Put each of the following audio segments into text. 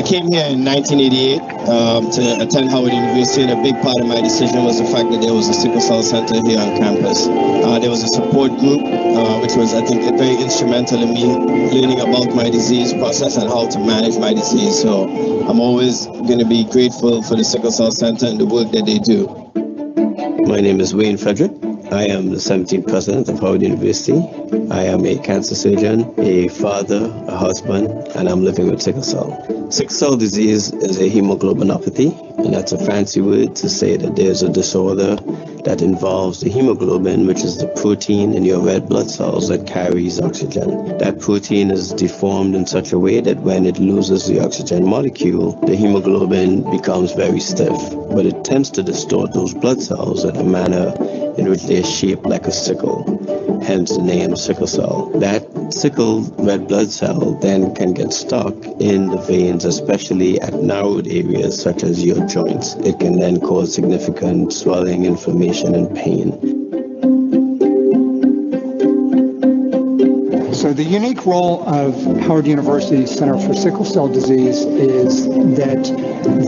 came here in 1988 to attend Howard University, and a big part of my decision was the fact that there was a sickle cell center here on campus. There was a support group, which was, I think, very instrumental in me learning about my disease process and how to manage my disease. So I'm always going to be grateful for the Sickle Cell Center and the work that they do. My name is Wayne Frederick. I am the 17th president of Howard University. I am a cancer surgeon, a father, a husband, and I'm living with sickle cell. Sickle cell disease is a hemoglobinopathy, and that's a fancy word to say that there's a disorder that involves the hemoglobin, which is the protein in your red blood cells that carries oxygen. That protein is deformed in such a way that when it loses the oxygen molecule, the hemoglobin becomes very stiff, but it tends to distort those blood cells in a manner in which they are shaped like a sickle, hence the name sickle cell. That sickled red blood cell then can get stuck in the veins, especially at narrowed areas such as your joints. It can then cause significant swelling, inflammation, and pain. So the unique role of Howard University's Center for Sickle Cell Disease is that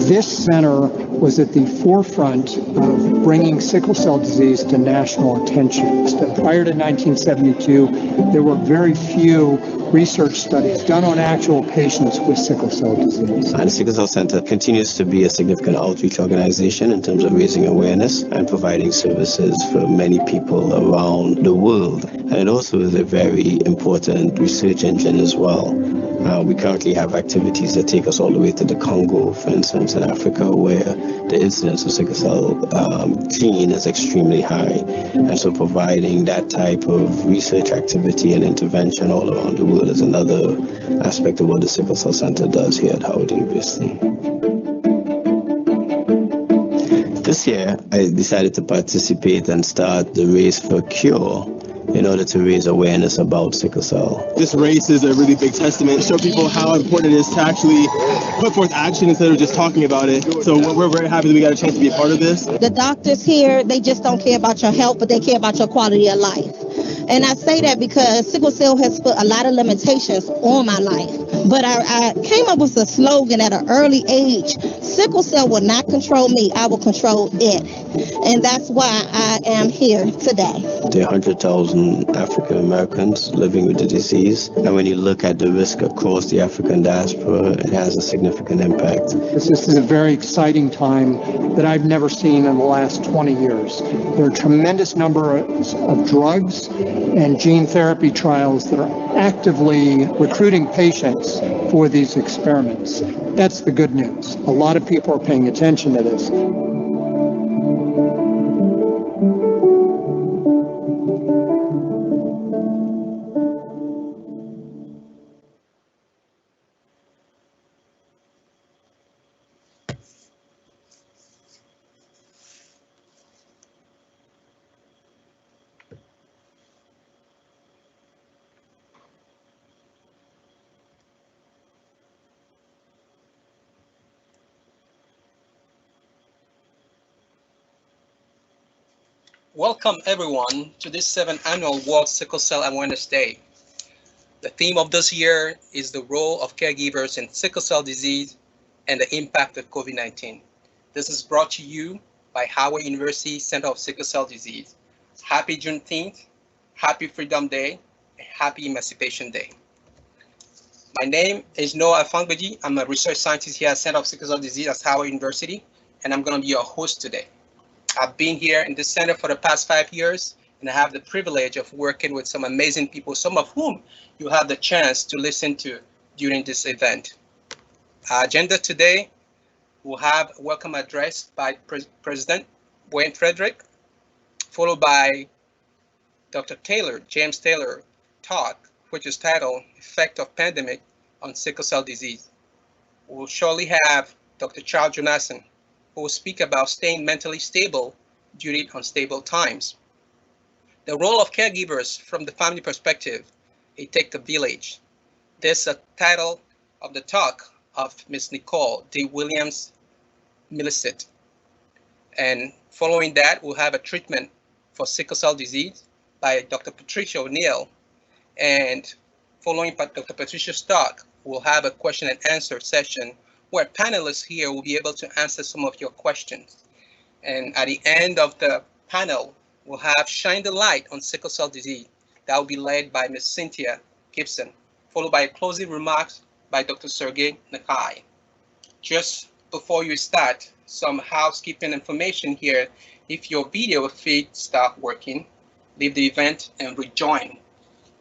this center was at the forefront of bringing sickle cell disease to national attention. So prior to 1972, there were very few research studies done on actual patients with sickle cell disease. And the Sickle Cell Center continues to be a significant outreach organization in terms of raising awareness and providing services for many people around the world. And it also is a very important research engine as well. We currently have activities that take us all the way to the Congo, for instance, in Africa, where the incidence of sickle cell gene is extremely high. And so providing that type of research activity and intervention all around the world is another aspect of what the Sickle Cell Center does here at Howard University. This year, I decided to participate and start the Race for Cure in order to raise awareness about sickle cell. This race is a really big testament to show people how important it is to actually put forth action instead of just talking about it. So we're very happy that we got a chance to be a part of this. The doctors here, they just don't care about your health, but they care about your quality of life. And I say that because sickle cell has put a lot of limitations on my life. But I came up with a slogan at an early age: sickle cell will not control me, I will control it. And that's why I am here today. There are 100,000 African Americans living with the disease. And when you look at the risk across the African diaspora, it has a significant impact. This is a very exciting time that I've never seen in the last 20 years. There are a tremendous number of drugs and gene therapy trials that are actively recruiting patients for these experiments. That's the good news. A lot of people are paying attention to this. Welcome everyone to this 7th annual World Sickle Cell Awareness Day. The theme of this year is the role of caregivers in sickle cell disease and the impact of COVID-19. This is brought to you by Howard University Center of Sickle Cell Disease. Happy Juneteenth, happy Freedom Day, and happy Emancipation Day. My name is Noah Afangbeji. I'm a research scientist here at Center of Sickle Cell Disease at Howard University, and I'm going to be your host today. I've been here in the center for the past 5 years, and I have the privilege of working with some amazing people, some of whom you have the chance to listen to during this event. Our agenda today will have a welcome address by President Wayne Frederick, followed by Dr. James Taylor talk, which is titled Effect of Pandemic on Sickle Cell Disease. We'll shortly have Dr. Charles Jonasson, who will speak about staying mentally stable during unstable times. The role of caregivers from the family perspective, It Takes a Village. This is the title of the talk of Ms. Nicole D. Williams Millicent. And following that, we'll have a treatment for sickle cell disease by Dr. Patricia O'Neill. And following Dr. Patricia's talk, we'll have a question and answer session where panelists here will be able to answer some of your questions. And at the end of the panel, we'll have Shine the Light on Sickle Cell Disease. That will be led by Ms. Cynthia Gibson, followed by closing remarks by Dr. Sergey Nakai. Just before you start, some housekeeping information here. If your video feed stops working, leave the event and rejoin.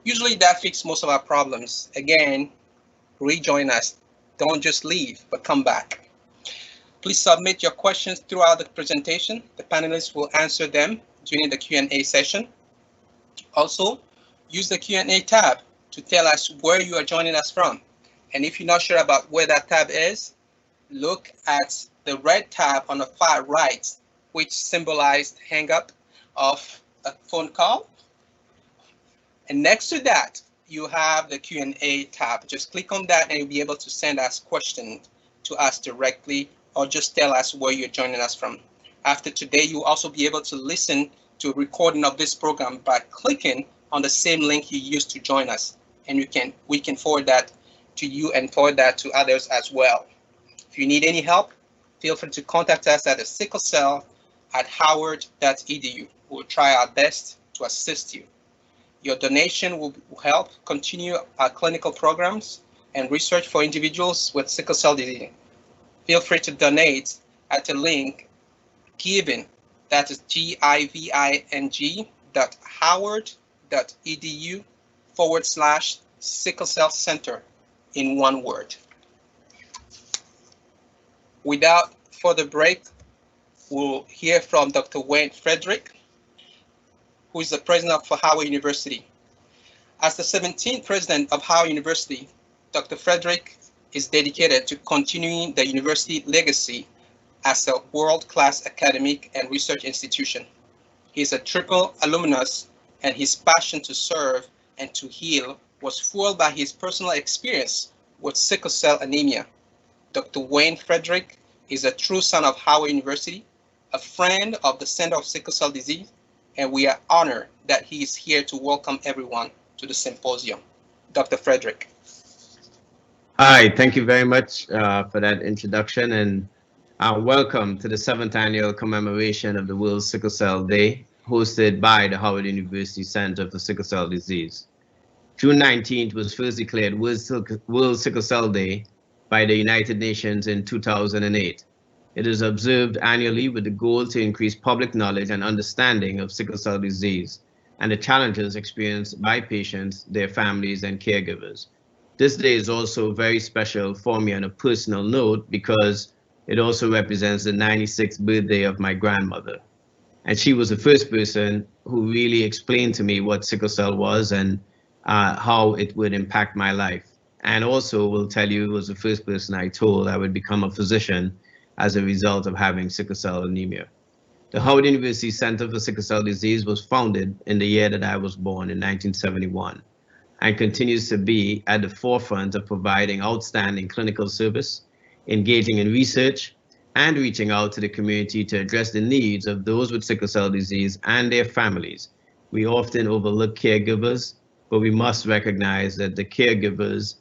Usually that fixes most of our problems. Again, rejoin us. Don't just leave, but come back. Please submit your questions throughout the presentation. The panelists will answer them during the Q&A session. Also, use the Q&A tab to tell us where you are joining us from. And if you're not sure about where that tab is, look at the red tab on the far right, which symbolized hang up of a phone call. And next to that, you have the Q&A tab. Just click on that and you'll be able to send us questions to us directly, or just tell us where you're joining us from. After today, you'll also be able to listen to a recording of this program by clicking on the same link you used to join us. And we can forward that to you and forward that to others as well. If you need any help, feel free to contact us at the sicklecell@howard.edu. We'll try our best to assist you. Your donation will help continue our clinical programs and research for individuals with sickle cell disease. Feel free to donate at the link giving, that is giving.howard.edu/sickle cell center in one word. Without further break, we'll hear from Dr. Wayne Frederick, who is the president of Howard University. As the 17th president of Howard University, Dr. Frederick is dedicated to continuing the university legacy as a world-class academic and research institution. He is a triple alumnus, and his passion to serve and to heal was fueled by his personal experience with sickle cell anemia. Dr. Wayne Frederick is a true son of Howard University, a friend of the Center of Sickle Cell Disease, and we are honored that he is here to welcome everyone to the symposium. Dr. Frederick. Hi, thank you very much for that introduction, and welcome to the 7th annual commemoration of the World Sickle Cell Day, hosted by the Howard University Center for Sickle Cell Disease. June 19th was first declared World Sickle Cell Day by the United Nations in 2008. It is observed annually with the goal to increase public knowledge and understanding of sickle cell disease and the challenges experienced by patients, their families, and caregivers. This day is also very special for me on a personal note because it also represents the 96th birthday of my grandmother. And she was the first person who really explained to me what sickle cell was and how it would impact my life. And also will tell you, was the first person I told I would become a physician as a result of having sickle cell anemia. The Howard University Center for Sickle Cell Disease was founded in the year that I was born in 1971 and continues to be at the forefront of providing outstanding clinical service, engaging in research, and reaching out to the community to address the needs of those with sickle cell disease and their families. We often overlook caregivers, but we must recognize that the caregivers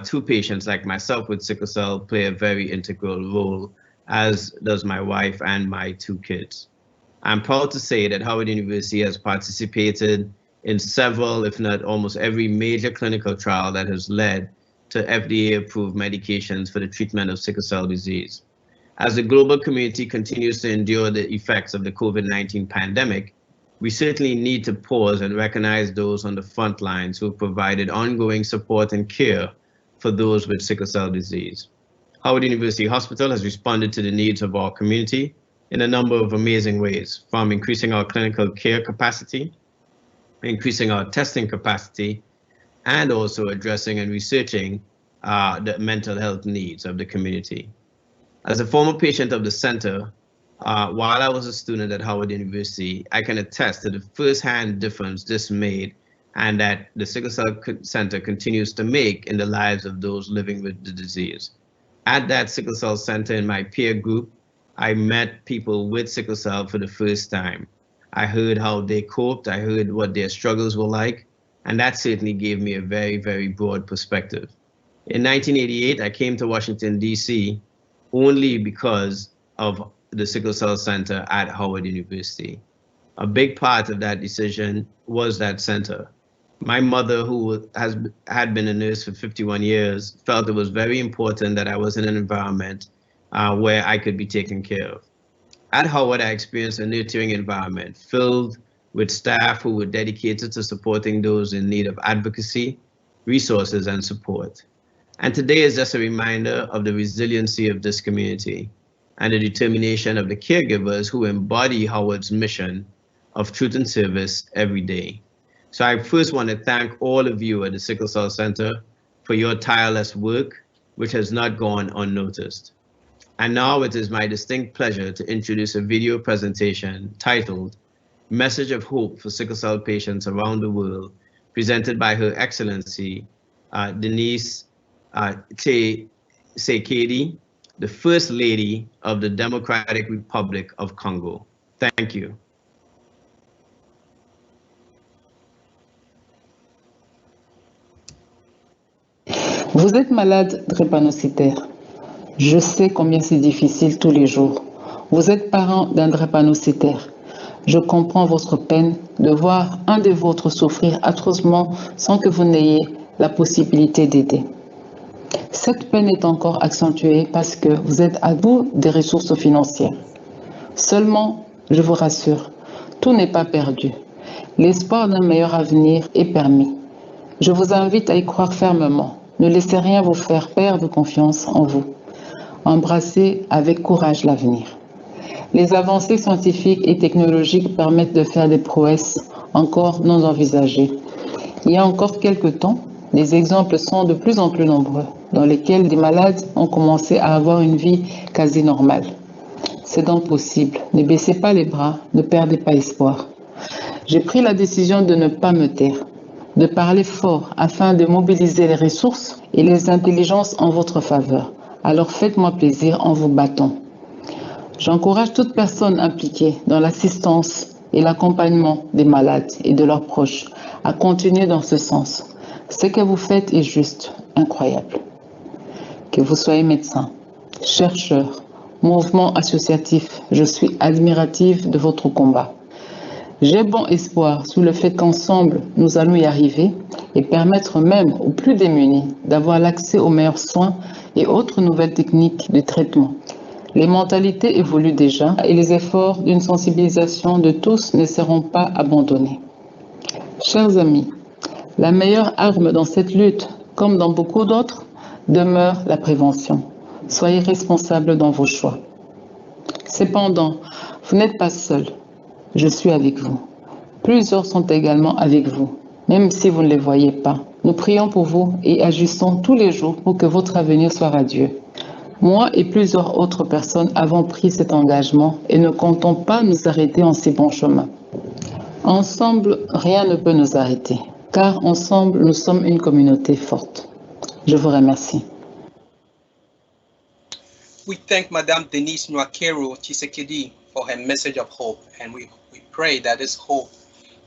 to patients like myself with sickle cell play a very integral role, as does my wife and my 2 kids. I'm proud to say that Howard University has participated in several, if not almost every major clinical trial that has led to FDA-approved medications for the treatment of sickle cell disease. As the global community continues to endure the effects of the COVID-19 pandemic, we certainly need to pause and recognize those on the front lines who have provided ongoing support and care for those with sickle cell disease. Howard University Hospital has responded to the needs of our community in a number of amazing ways, from increasing our clinical care capacity, increasing our testing capacity, and also addressing and researching the mental health needs of the community. As a former patient of the center, while I was a student at Howard University, I can attest to the firsthand difference this made and that the Sickle Cell Center continues to make in the lives of those living with the disease. At that Sickle Cell Center in my peer group, I met people with sickle cell for the first time. I heard how they coped, I heard what their struggles were like, and that certainly gave me a very, very broad perspective. In 1988, I came to Washington, D.C. only because of the Sickle Cell Center at Howard University. A big part of that decision was that center. My mother, who had been a nurse for 51 years, felt it was very important that I was in an environment where I could be taken care of. At Howard, I experienced a nurturing environment filled with staff who were dedicated to supporting those in need of advocacy, resources, and support. And today is just a reminder of the resiliency of this community and the determination of the caregivers who embody Howard's mission of truth and service every day. So I first want to thank all of you at the Sickle Cell Center for your tireless work, which has not gone unnoticed. And now it is my distinct pleasure to introduce a video presentation titled Message of Hope for Sickle Cell Patients Around the World, presented by Her Excellency Denise Sekedi, the First Lady of the Democratic Republic of Congo. Thank you. Vous êtes malade drépanocytaire. Je sais combien c'est difficile tous les jours. Vous êtes parent d'un drépanocytaire. Je comprends votre peine de voir un des vôtres souffrir atrocement sans que vous n'ayez la possibilité d'aider. Cette peine est encore accentuée parce que vous êtes à bout des ressources financières. Seulement, je vous rassure, tout n'est pas perdu. L'espoir d'un meilleur avenir est permis. Je vous invite à y croire fermement. Ne laissez rien vous faire perdre confiance en vous. Embrassez avec courage l'avenir. Les avancées scientifiques et technologiques permettent de faire des prouesses encore non envisagées. Il y a encore quelques temps, les exemples sont de plus en plus nombreux, dans lesquels des malades ont commencé à avoir une vie quasi normale. C'est donc possible. Ne baissez pas les bras, ne perdez pas espoir. J'ai pris la décision de ne pas me taire, de parler fort afin de mobiliser les ressources et les intelligences en votre faveur. Alors faites-moi plaisir en vous battant. J'encourage toute personne impliquée dans l'assistance et l'accompagnement des malades et de leurs proches à continuer dans ce sens. Ce que vous faites est juste, incroyable. Que vous soyez médecin, chercheur, mouvement associatif, je suis admirative de votre combat. J'ai bon espoir sur le fait qu'ensemble, nous allons y arriver et permettre même aux plus démunis d'avoir l'accès aux meilleurs soins et autres nouvelles techniques de traitement. Les mentalités évoluent déjà et les efforts d'une sensibilisation de tous ne seront pas abandonnés. Chers amis, la meilleure arme dans cette lutte, comme dans beaucoup d'autres, demeure la prévention. Soyez responsables dans vos choix. Cependant, vous n'êtes pas seuls. Je suis avec vous. Plusieurs sont également avec vous, même si vous ne les voyez pas. Nous prions pour vous et agissons tous les jours pour que votre avenir soit radieux. Moi et plusieurs autres personnes avons pris cet engagement et ne comptons pas nous arrêter en si bon chemin. Ensemble, rien ne peut nous arrêter, car ensemble, nous sommes une communauté forte. Je vous remercie. We thank Madame Denise Nwakero Tshisekedi for her message of hope, and we pray that this hope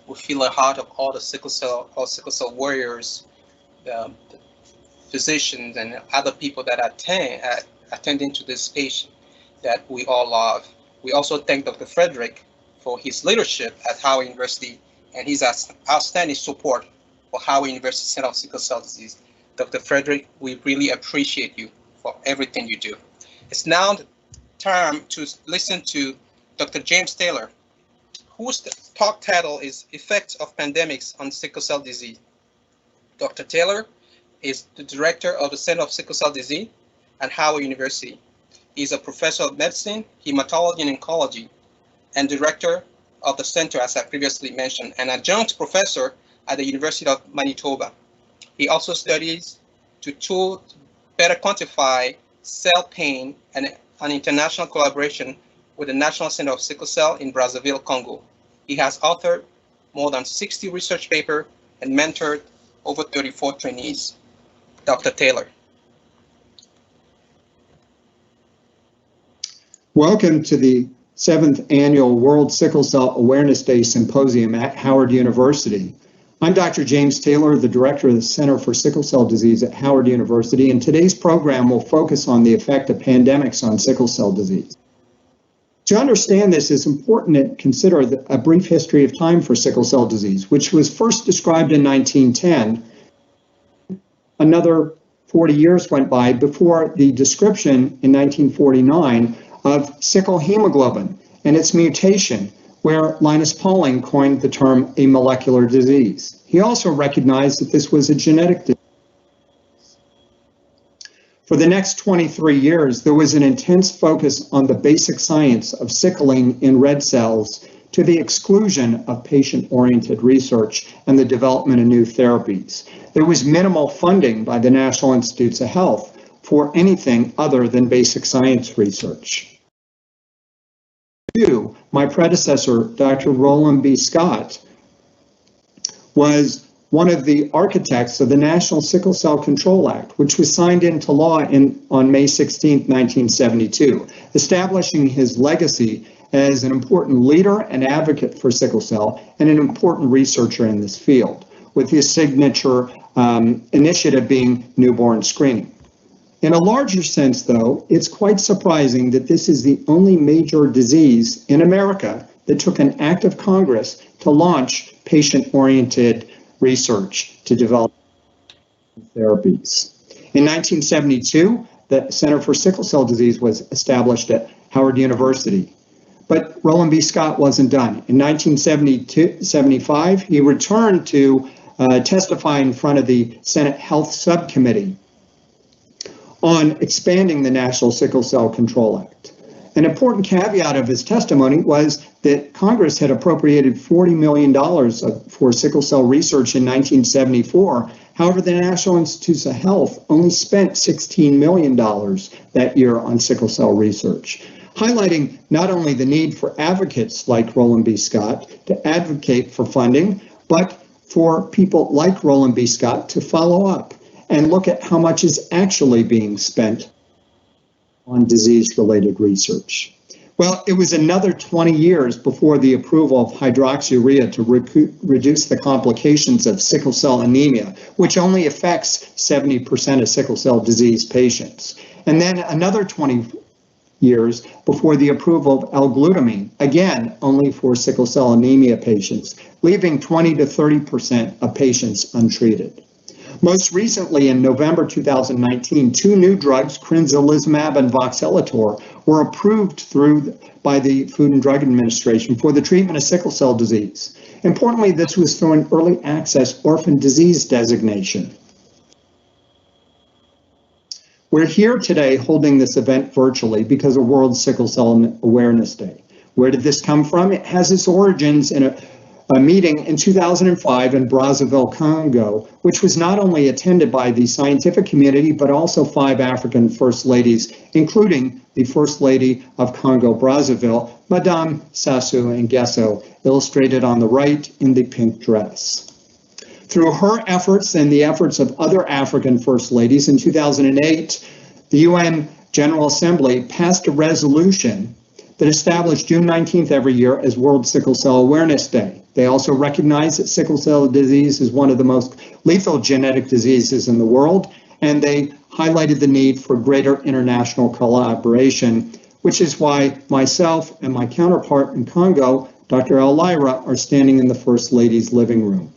will fill the heart of all the sickle cell warriors, the physicians, and other people that attending to this patient that we all love. We also thank Dr. Frederick for his leadership at Howard University and his outstanding support for Howard University Center of Sickle Cell Disease. Dr. Frederick, we really appreciate you for everything you do. It's now time to listen to Dr. James Taylor, whose talk title is Effects of Pandemics on Sickle Cell Disease. Dr. Taylor is the director of the Center of Sickle Cell Disease at Howard University. He is a professor of medicine, hematology, and oncology, and director of the center, as I previously mentioned, and adjunct professor at the University of Manitoba. He also studies to better quantify cell pain and an international collaboration with the National Center of Sickle Cell in Brazzaville, Congo. He has authored more than 60 research papers and mentored over 34 trainees. Dr. Taylor. Welcome to the 7th Annual World Sickle Cell Awareness Day Symposium at Howard University. I'm Dr. James Taylor, the director of the Center for Sickle Cell Disease at Howard University, and today's program will focus on the effect of pandemics on sickle cell disease. To understand this, it's important to consider a brief history of time for sickle cell disease, which was first described in 1910. Another 40 years went by before the description in 1949 of sickle hemoglobin and its mutation, where Linus Pauling coined the term a molecular disease. He also recognized that this was a genetic disease. For the next 23 years, there was an intense focus on the basic science of sickling in red cells to the exclusion of patient-oriented research and the development of new therapies. There was minimal funding by the National Institutes of Health for anything other than basic science research. My predecessor, Dr. Roland B. Scott, was one of the architects of the National Sickle Cell Control Act, which was signed into law on May 16, 1972, establishing his legacy as an important leader and advocate for sickle cell and an important researcher in this field, with his signature initiative being newborn screening. In a larger sense, though, it's quite surprising that this is the only major disease in America that took an act of Congress to launch patient-oriented research to develop therapies. In 1972, the Center for Sickle Cell Disease was established at Howard University. But Roland B. Scott wasn't done. In 1975, he returned to testify in front of the Senate Health Subcommittee on expanding the National Sickle Cell Control Act. An important caveat of his testimony was that Congress had appropriated $40 million for sickle cell research in 1974. However, the National Institutes of Health only spent $16 million that year on sickle cell research, highlighting not only the need for advocates like Roland B. Scott to advocate for funding, but for people like Roland B. Scott to follow up and look at how much is actually being spent on disease-related research. Well, it was another 20 years before the approval of hydroxyurea to reduce the complications of sickle cell anemia, which only affects 70% of sickle cell disease patients. And then another 20 years before the approval of L-glutamine, again, only for sickle cell anemia patients, leaving 20 to 30% of patients untreated. Most recently, in November 2019, two new drugs, crinzilizumab and voxelotor, were approved by the Food and Drug Administration for the treatment of sickle cell disease. Importantly, this was through an early access orphan disease designation. We're here today holding this event virtually because of World Sickle Cell Awareness Day. Where did this come from? It has its origins in a meeting in 2005 in Brazzaville, Congo, which was not only attended by the scientific community, but also 5 African First Ladies, including the First Lady of Congo Brazzaville, Madame Sassou Nguesso, illustrated on the right in the pink dress. Through her efforts and the efforts of other African First Ladies, in 2008, the UN General Assembly passed a resolution that established June 19th every year as World Sickle Cell Awareness Day. They also recognize that sickle cell disease is one of the most lethal genetic diseases in the world, and they highlighted the need for greater international collaboration, which is why myself and my counterpart in Congo, Dr. Ellyra, are standing in the First Lady's living room.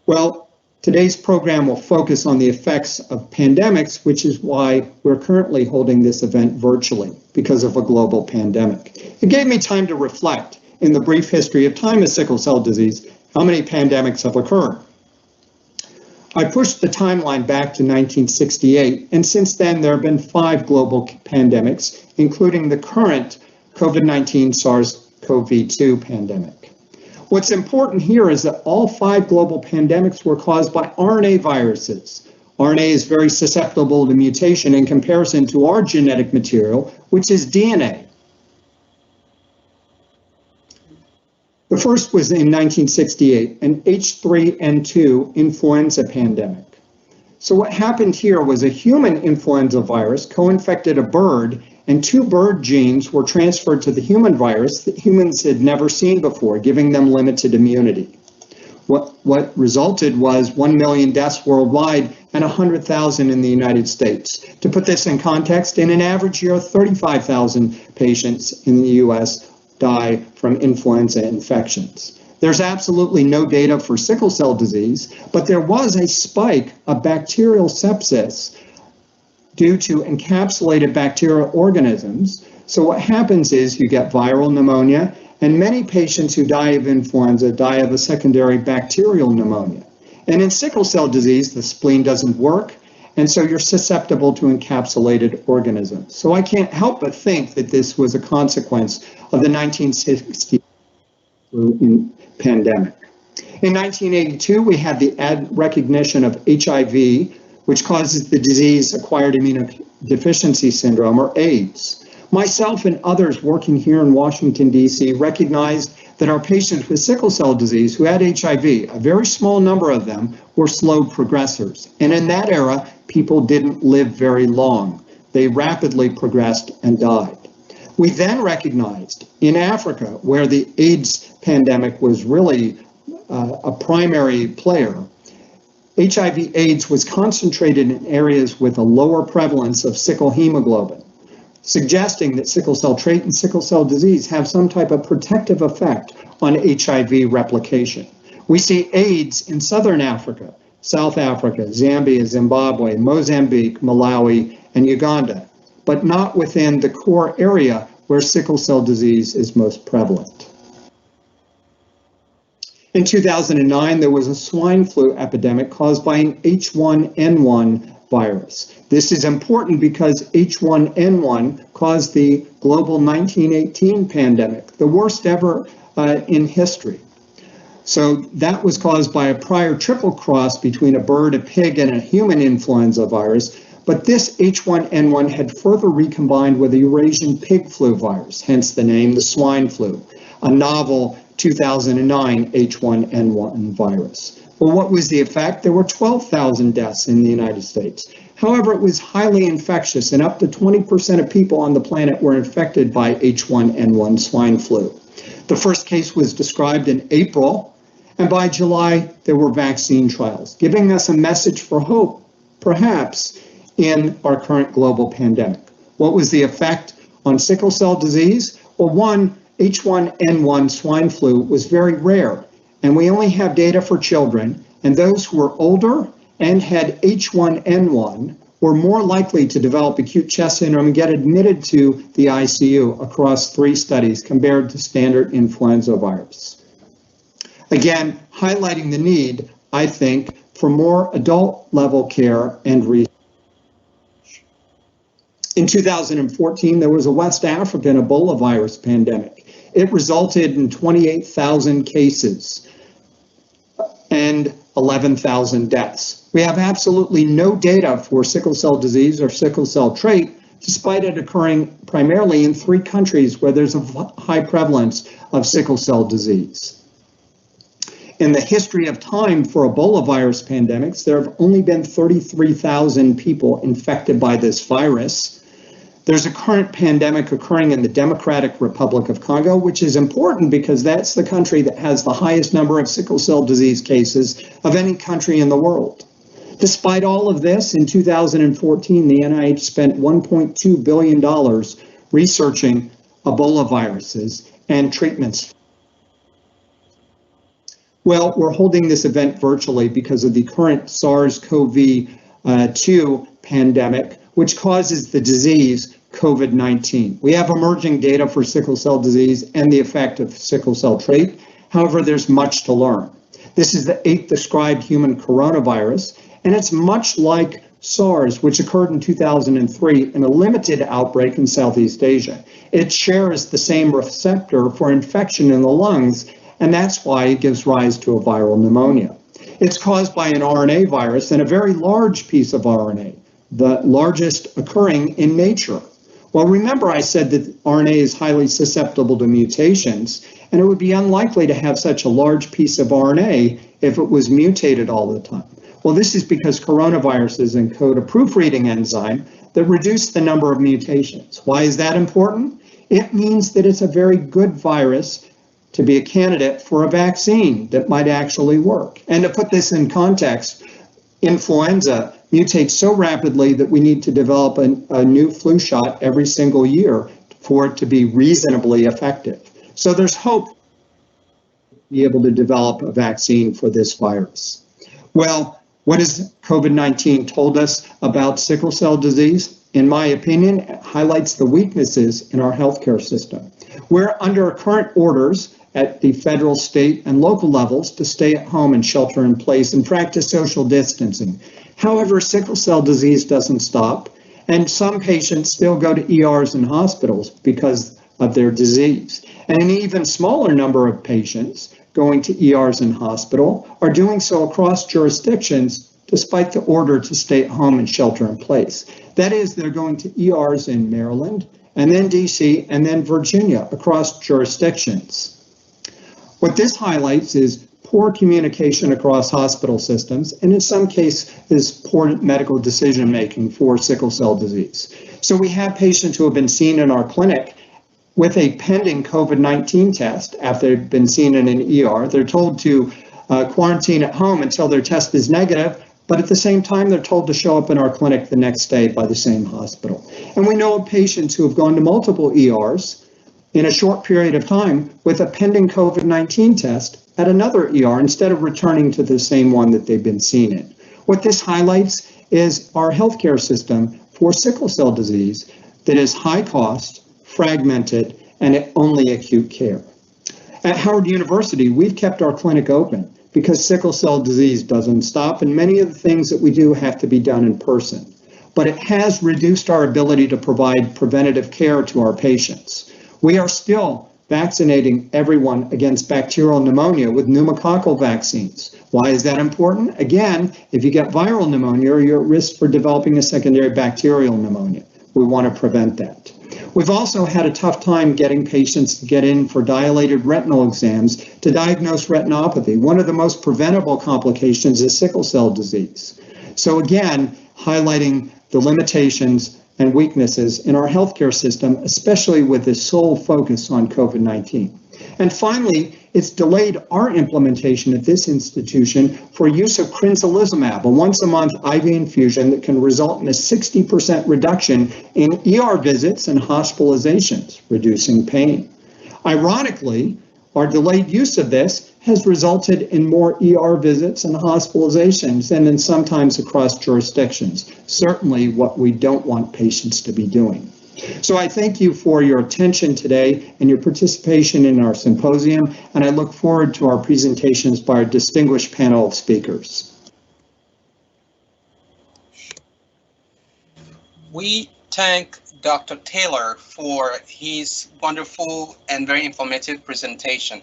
Well, today's program will focus on the effects of pandemics, which is why we're currently holding this event virtually, because of a global pandemic. It gave me time to reflect in the brief history of time of sickle cell disease, how many pandemics have occurred. I pushed the timeline back to 1968, and since then there have been 5 global pandemics, including the current COVID-19 SARS-CoV-2 pandemic. What's important here is that all 5 global pandemics were caused by RNA viruses. RNA is very susceptible to mutation in comparison to our genetic material, which is DNA. The first was in 1968, an H3N2 influenza pandemic. So what happened here was a human influenza virus co-infected a bird and 2 bird genes were transferred to the human virus that humans had never seen before, giving them limited immunity. What resulted was 1 million deaths worldwide and 100,000 in the United States. To put this in context, in an average year, 35,000 patients in the US die from influenza infections. There's absolutely no data for sickle cell disease, but there was a spike of bacterial sepsis due to encapsulated bacterial organisms. So what happens is you get viral pneumonia, and many patients who die of influenza die of a secondary bacterial pneumonia. And in sickle cell disease, the spleen doesn't work, and so you're susceptible to encapsulated organisms. So I can't help but think that this was a consequence of the 1960 pandemic. In 1982, we had the recognition of HIV, which causes the disease acquired immunodeficiency syndrome, or AIDS. Myself and others working here in Washington, D.C. recognized that our patients with sickle cell disease who had HIV, a very small number of them, were slow progressors. And in that era, people didn't live very long. They rapidly progressed and died. We then recognized in Africa, where the AIDS pandemic was really a primary player, HIV/AIDS was concentrated in areas with a lower prevalence of sickle hemoglobin, suggesting that sickle cell trait and sickle cell disease have some type of protective effect on HIV replication. We see AIDS in Southern Africa, South Africa, Zambia, Zimbabwe, Mozambique, Malawi, and Uganda, but not within the core area where sickle cell disease is most prevalent. In 2009, there was a swine flu epidemic caused by an H1N1 virus. This is important because H1N1 caused the global 1918 pandemic, the worst ever in history. So that was caused by a prior triple cross between a bird, a pig, and a human influenza virus. But this H1N1 had further recombined with the Eurasian pig flu virus, hence the name, the swine flu, a novel 2009 H1N1 virus. Well, what was the effect? There were 12,000 deaths in the United States. However, it was highly infectious, and up to 20% of people on the planet were infected by H1N1 swine flu. The first case was described in April, and by July, there were vaccine trials, giving us a message for hope, perhaps, in our current global pandemic. What was the effect on sickle cell disease? Well, one, H1N1 swine flu was very rare, and we only have data for children, and those who were older and had H1N1 were more likely to develop acute chest syndrome and get admitted to the ICU across 3 studies compared to standard influenza virus. Again, highlighting the need, I think, for more adult-level care and research. In 2014, there was a West African Ebola virus pandemic. It resulted in 28,000 cases and 11,000 deaths. We have absolutely no data for sickle cell disease or sickle cell trait, despite it occurring primarily in 3 countries where there's a high prevalence of sickle cell disease. In the history of time for Ebola virus pandemics, there have only been 33,000 people infected by this virus. There's a current pandemic occurring in the Democratic Republic of Congo, which is important because that's the country that has the highest number of sickle cell disease cases of any country in the world. Despite all of this, in 2014, the NIH spent $1.2 billion researching Ebola viruses and treatments. Well, we're holding this event virtually because of the current SARS-CoV-2 pandemic, which causes the disease COVID-19. We have emerging data for sickle cell disease and the effect of sickle cell trait. However, there's much to learn. This is the 8th described human coronavirus, and it's much like SARS, which occurred in 2003 in a limited outbreak in Southeast Asia. It shares the same receptor for infection in the lungs, and that's why it gives rise to a viral pneumonia. It's caused by an RNA virus and a very large piece of RNA, the largest occurring in nature. Well, remember I said that RNA is highly susceptible to mutations, and it would be unlikely to have such a large piece of RNA if it was mutated all the time. Well, this is because coronaviruses encode a proofreading enzyme that reduce the number of mutations. Why is that important? It means that it's a very good virus to be a candidate for a vaccine that might actually work. And to put this in context, influenza mutates so rapidly that we need to develop a new flu shot every single year for it to be reasonably effective. So there's hope to be able to develop a vaccine for this virus. Well, what has COVID-19 told us about sickle cell disease? In my opinion, it highlights the weaknesses in our healthcare system. We're under current orders at the federal, state, and local levels to stay at home and shelter in place and practice social distancing. However, sickle cell disease doesn't stop, and some patients still go to ERs and hospitals because of their disease. And an even smaller number of patients going to ERs and hospital are doing so across jurisdictions despite the order to stay at home and shelter in place. That is, they're going to ERs in Maryland, and then DC, and then Virginia, across jurisdictions. What this highlights is poor communication across hospital systems, and in some cases, poor medical decision-making for sickle cell disease. So we have patients who have been seen in our clinic with a pending COVID-19 test after they've been seen in an ER. They're told to quarantine at home until their test is negative, but at the same time, they're told to show up in our clinic the next day by the same hospital. And we know of patients who have gone to multiple ERs in a short period of time with a pending COVID-19 test at another ER instead of returning to the same one that they've been seen in. What this highlights is our healthcare system for sickle cell disease that is high cost, fragmented, and at only acute care. At Howard University, we've kept our clinic open because sickle cell disease doesn't stop, and many of the things that we do have to be done in person. But it has reduced our ability to provide preventative care to our patients. We are still vaccinating everyone against bacterial pneumonia with pneumococcal vaccines. Why is that important? Again, if you get viral pneumonia, you're at risk for developing a secondary bacterial pneumonia. We want to prevent that. We've also had a tough time getting patients to get in for dilated retinal exams to diagnose retinopathy. One of the most preventable complications is sickle cell disease. So again, highlighting the limitations and weaknesses in our healthcare system, especially with this sole focus on COVID-19. And finally, it's delayed our implementation at this institution for use of crinzolizumab, a once-a-month IV infusion that can result in a 60% reduction in ER visits and hospitalizations, reducing pain. Ironically, our delayed use of this has resulted in more ER visits and hospitalizations, and in sometimes across jurisdictions, certainly what we don't want patients to be doing. So I thank you for your attention today and your participation in our symposium, and I look forward to our presentations by our distinguished panel of speakers. We thank Dr. Taylor for his wonderful and very informative presentation.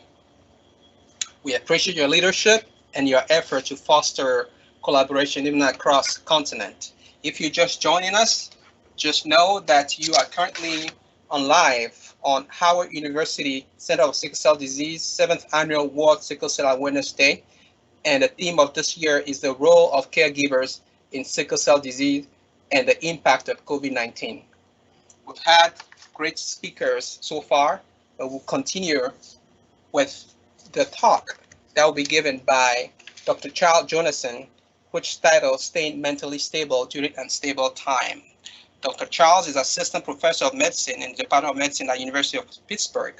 We appreciate your leadership and your effort to foster collaboration even across continent. If you're just joining us, just know that you are currently on live on Howard University Center of Sickle Cell Disease 7th Annual World Sickle Cell Awareness Day. And the theme of this year is the role of caregivers in sickle cell disease and the impact of COVID-19. We've had great speakers so far, but we'll continue with the talk that will be given by Dr. Charles Jonasson, which title Staying Mentally Stable During Unstable Time. Dr. Charles is Assistant Professor of Medicine in the Department of Medicine at the University of Pittsburgh.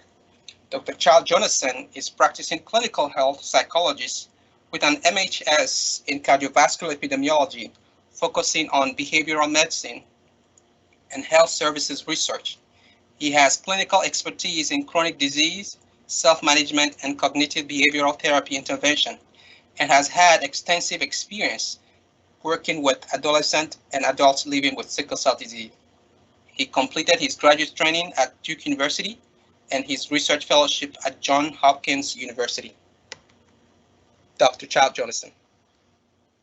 Dr. Charles Jonasson is practicing clinical health psychologist with an MHS in cardiovascular epidemiology, focusing on behavioral medicine and health services research. He has clinical expertise in chronic disease, self-management, and cognitive behavioral therapy intervention, and has had extensive experience working with adolescents and adults living with sickle cell disease. He completed his graduate training at Duke University and his research fellowship at Johns Hopkins University. Dr. Charles Jonasson.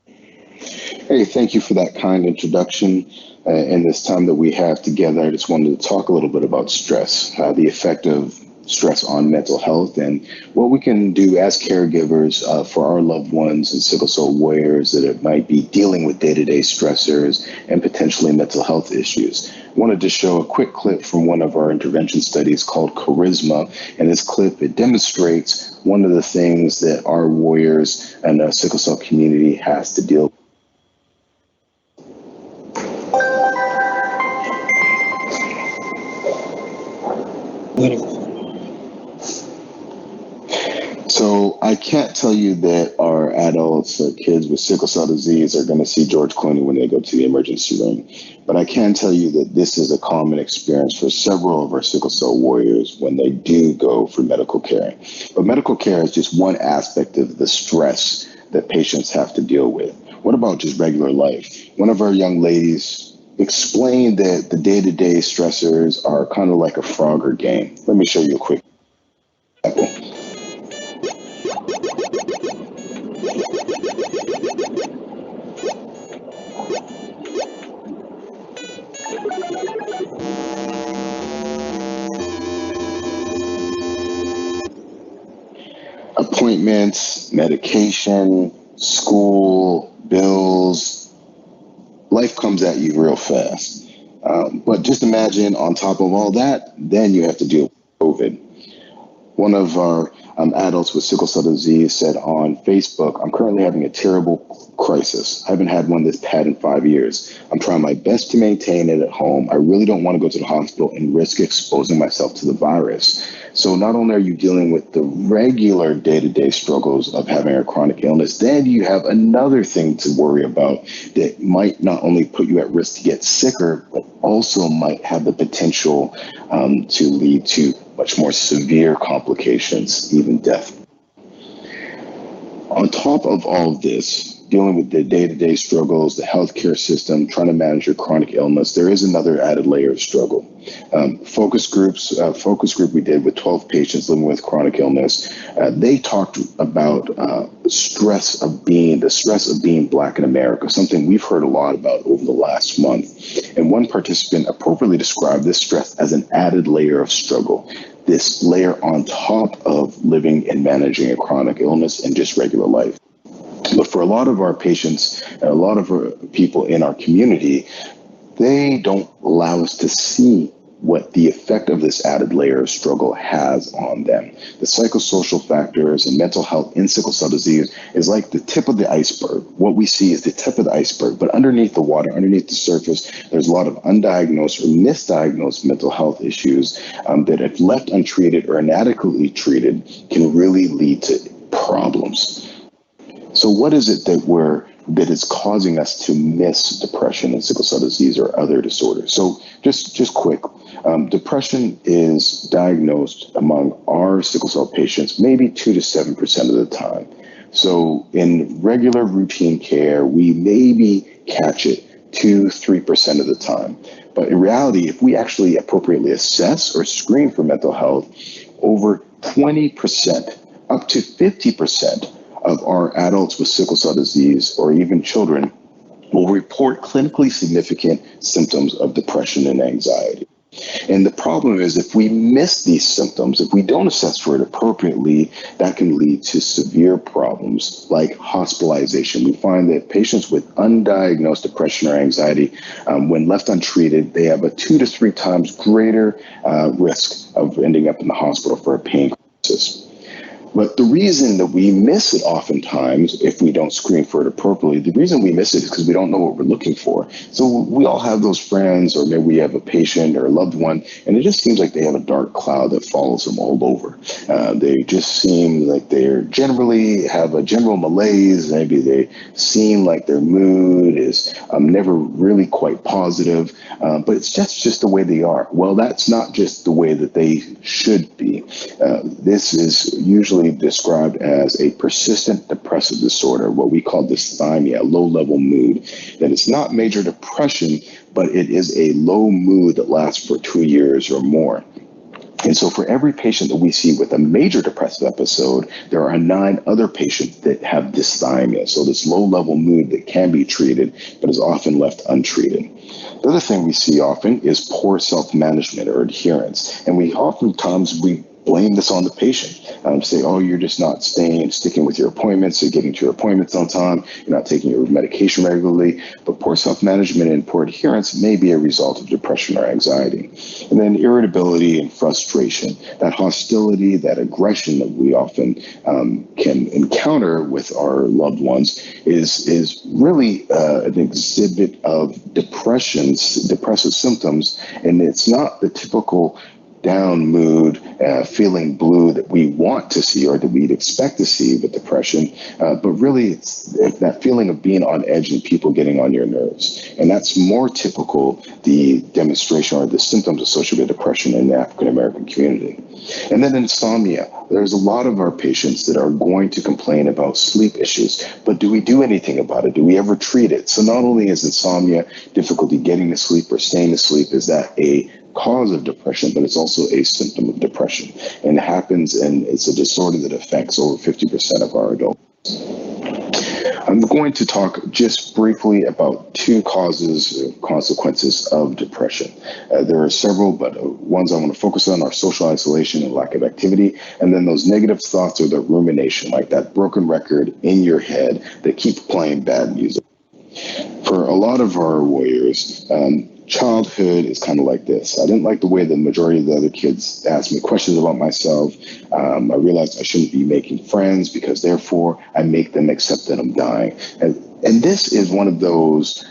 Hey, thank you for that kind introduction. In this time that we have together, I just wanted to talk a little bit about stress, the effect of stress on mental health and what we can do as caregivers for our loved ones and sickle cell warriors that it might be dealing with day-to-day stressors and potentially mental health issues. I wanted to show a quick clip from one of our intervention studies called Charisma. And this clip, it demonstrates one of the things that our warriors and the sickle cell community has to deal with. So I can't tell you that our adults or kids with sickle cell disease are going to see George Clooney when they go to the emergency room. But I can tell you that this is a common experience for several of our sickle cell warriors when they do go for medical care. But medical care is just one aspect of the stress that patients have to deal with. What about just regular life? One of our young ladies explained that the day-to-day stressors are kind of like a Frogger game. Let me show you a quick example. Appointments, medication, school, bills, life comes at you real fast. But just imagine on top of all that, then you have to deal with COVID. One of our adults with sickle cell disease said on Facebook, "I'm currently having a terrible crisis. I haven't had one this bad in 5 years. I'm trying my best to maintain it at home. I really don't want to go to the hospital and risk exposing myself to the virus." So not only are you dealing with the regular day-to-day struggles of having a chronic illness, then you have another thing to worry about that might not only put you at risk to get sicker, but also might have the potential to lead to much more severe complications, even death. On top of all of this, dealing with the day-to-day struggles, the healthcare system, trying to manage your chronic illness, there is another added layer of struggle. Focus group we did with 12 patients living with chronic illness, they talked about the stress of being Black in America, something we've heard a lot about over the last month. And one participant appropriately described this stress as an added layer of struggle, this layer on top of living and managing a chronic illness and just regular life. But for a lot of our patients, and a lot of our people in our community, they don't allow us to see what the effect of this added layer of struggle has on them. The psychosocial factors and mental health in sickle cell disease is like the tip of the iceberg. What we see is the tip of the iceberg, but underneath the water, underneath the surface, there's a lot of undiagnosed or misdiagnosed mental health issues that if left untreated or inadequately treated can really lead to problems. So what is it that is causing us to miss depression and sickle cell disease or other disorders? So just quick, depression is diagnosed among our sickle cell patients maybe 2 to 7% of the time. So in regular routine care, we maybe catch it 2-3% of the time. But in reality, if we actually appropriately assess or screen for mental health, over 20%, up to 50% of our adults with sickle cell disease or even children will report clinically significant symptoms of depression and anxiety. And the problem is if we miss these symptoms, if we don't assess for it appropriately, that can lead to severe problems like hospitalization. We find that patients with undiagnosed depression or anxiety, when left untreated, they have a 2 to 3 times greater risk of ending up in the hospital for a pain crisis. But the reason that we miss it oftentimes, if we don't screen for it appropriately, the reason we miss it is because we don't know what we're looking for. So we all have those friends, or maybe we have a patient or a loved one, and it just seems like they have a dark cloud that follows them all over. They just seem like they generally have a general malaise. Maybe they seem like their mood is never really quite positive, but it's just the way they are. Well, that's not just the way that they should be. This is usually described as a persistent depressive disorder, what we call dysthymia, low-level mood. That it's not major depression, but it is a low mood that lasts for 2 years or more. And so for every patient that we see with a major depressive episode, there are 9 other patients that have dysthymia. So this low-level mood that can be treated, but is often left untreated. The other thing we see often is poor self-management or adherence. And we blame this on the patient. Say, oh, you're just not sticking with your appointments, you're getting to your appointments on time, you're not taking your medication regularly. But poor self-management and poor adherence may be a result of depression or anxiety. And then irritability and frustration, that hostility, that aggression that we often can encounter with our loved ones is really an exhibit of depressive symptoms. And it's not the typical down mood, feeling blue that we want to see or that we'd expect to see with depression, but really it's that feeling of being on edge and people getting on your nerves. And that's more typical, the demonstration or the symptoms associated with depression in the African American community. And then insomnia. There's a lot of our patients that are going to complain about sleep issues, but do we do anything about it? Do we ever treat it? So not only is insomnia, difficulty getting to sleep or staying asleep, is that a cause of depression, but it's also a symptom of depression. And it happens, and it's a disorder that affects over 50% of our adults. I'm going to talk just briefly about two consequences of depression. There are several, but ones I want to focus on are social isolation and lack of activity, and then those negative thoughts or the rumination, like that broken record in your head that keeps playing bad music. For a lot of our warriors, childhood is kind of like this. I didn't like the way the majority of the other kids asked me questions about myself. I realized I shouldn't be making friends because therefore I make them accept that I'm dying. And this is one of those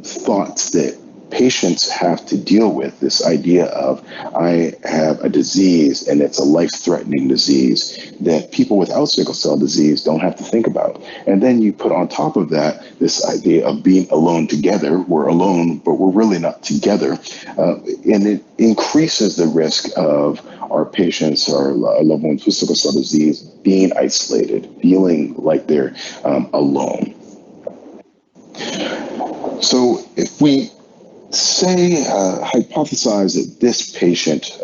thoughts that patients have to deal with, this idea of I have a disease and it's a life-threatening disease that people without sickle cell disease don't have to think about. And then you put on top of that this idea of being alone together. We're alone, but we're really not together. And it increases the risk of our patients, our loved ones with sickle cell disease being isolated, feeling like they're alone. So if we hypothesize that this patient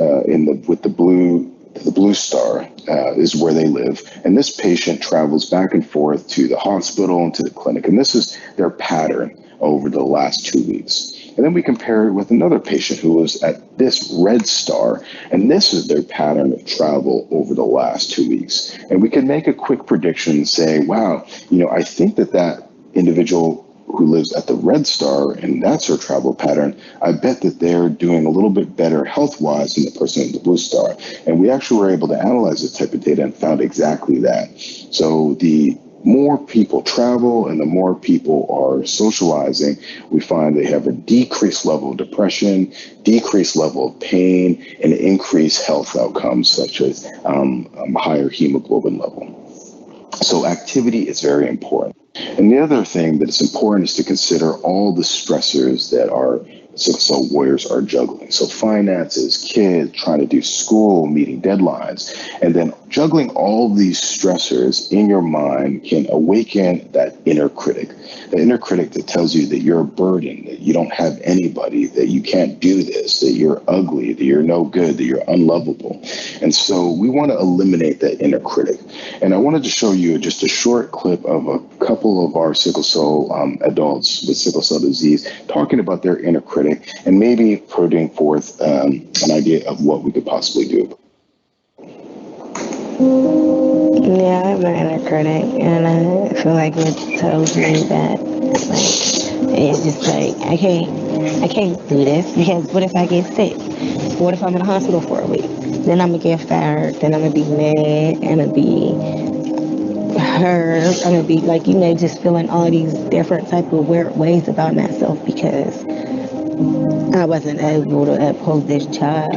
with the blue star is where they live, and this patient travels back and forth to the hospital and to the clinic, and this is their pattern over the last 2 weeks. And then we compare it with another patient who was at this red star, and this is their pattern of travel over the last 2 weeks. And we can make a quick prediction and say, wow, I think that individual who lives at the red star, and that's her travel pattern, I bet that they're doing a little bit better health-wise than the person in the blue star. And we actually were able to analyze this type of data and found exactly that. So the more people travel and the more people are socializing, we find they have a decreased level of depression, decreased level of pain, and increased health outcomes such as higher hemoglobin level. So activity is very important. And the other thing that is important is to consider all the stressors that our sickle cell warriors are juggling. So finances, kids, trying to do school, meeting deadlines, and then juggling all these stressors in your mind can awaken that inner critic that tells you that you're a burden, that you don't have anybody, that you can't do this, that you're ugly, that you're no good, that you're unlovable. And so we want to eliminate that inner critic. And I wanted to show you just a short clip of a couple of our sickle cell adults with sickle cell disease talking about their inner critic and maybe putting forth an idea of what we could possibly do. Yeah, I have my inner critic, and I feel like it tells me that, it's just like, I can't do this, because what if I get sick? What if I'm in the hospital for a week? Then I'm gonna get fired, then I'm gonna be mad, I'm gonna be hurt, I'm gonna be like, just feeling all these different type of weird ways about myself because I wasn't able to uphold this job.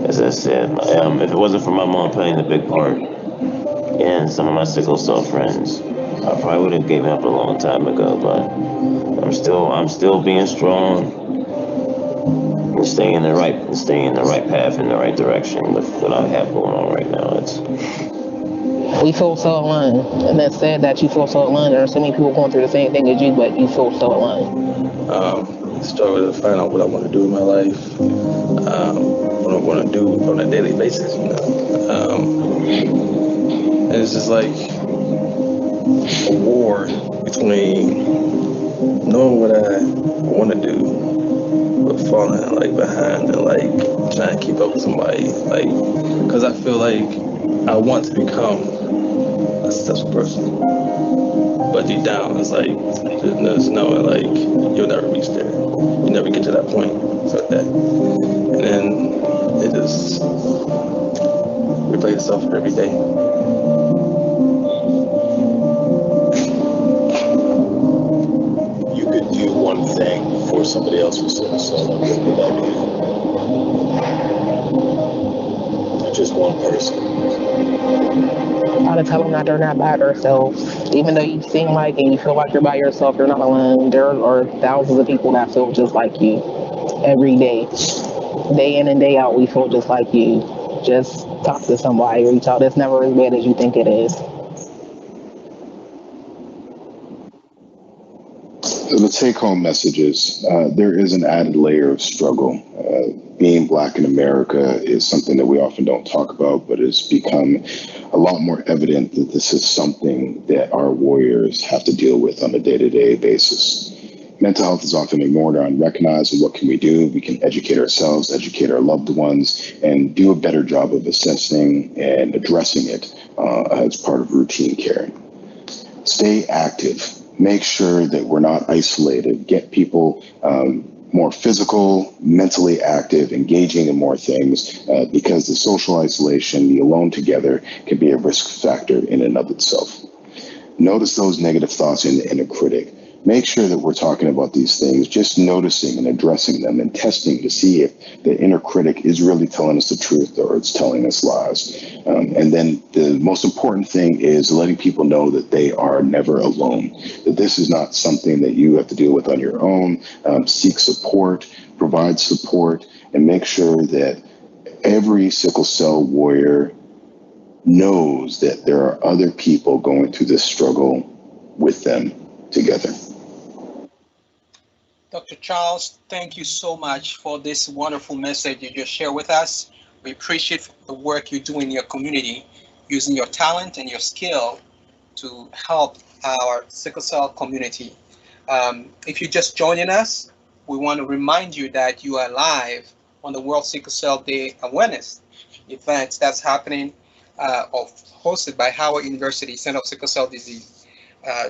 As I said, if it wasn't for my mom playing a big part and some of my sickle cell friends, I probably would have given up a long time ago. But I'm still being strong and staying in the right path in the right direction with what I have going on right now. We feel so alone, and that's sad that you feel so alone. There are so many people going through the same thing as you, but you feel so alone. Struggle to find out what I want to do in my life, what I want to do on a daily basis, and it's just like a war between knowing what I want to do, but falling like behind and like trying to keep up with somebody, like, because I feel like I want to become a successful person, but deep down it's like there's knowing like you'll never reach there, you never get to that point, so that, and then it just replays itself every day. You could do one thing for somebody else with sickle cell, what would that be? Just one person. Try to tell them that they're not by themselves. Even though you seem like and you feel like you're by yourself, you're not alone. There are thousands of people that feel just like you every day. Day in and day out, we feel just like you. Just talk to somebody, reach out. It's never as bad as you think it is. The take-home message is there is an added layer of struggle. Being Black in America is something that we often don't talk about, but it's become a lot more evident that this is something that our warriors have to deal with on a day-to-day basis. Mental health is often ignored or unrecognized, and what can we do? We can educate ourselves, educate our loved ones, and do a better job of assessing and addressing it as part of routine care. Stay active. Make sure that we're not isolated. Get people more physical, mentally active, engaging in more things, because the social isolation, the alone together, can be a risk factor in and of itself. Notice those negative thoughts in the inner critic. Make sure that we're talking about these things, just noticing and addressing them and testing to see if the inner critic is really telling us the truth or it's telling us lies. And then the most important thing is letting people know that they are never alone, that this is not something that you have to deal with on your own. Seek support, provide support, and make sure that every sickle cell warrior knows that there are other people going through this struggle with them together. Dr. Charles, thank you so much for this wonderful message you just shared with us. We appreciate the work you do in your community, using your talent and your skill to help our sickle cell community. If you're just joining us, we want to remind you that you are live on the World Sickle Cell Day Awareness event that's happening or hosted by Howard University Center of Sickle Cell Disease.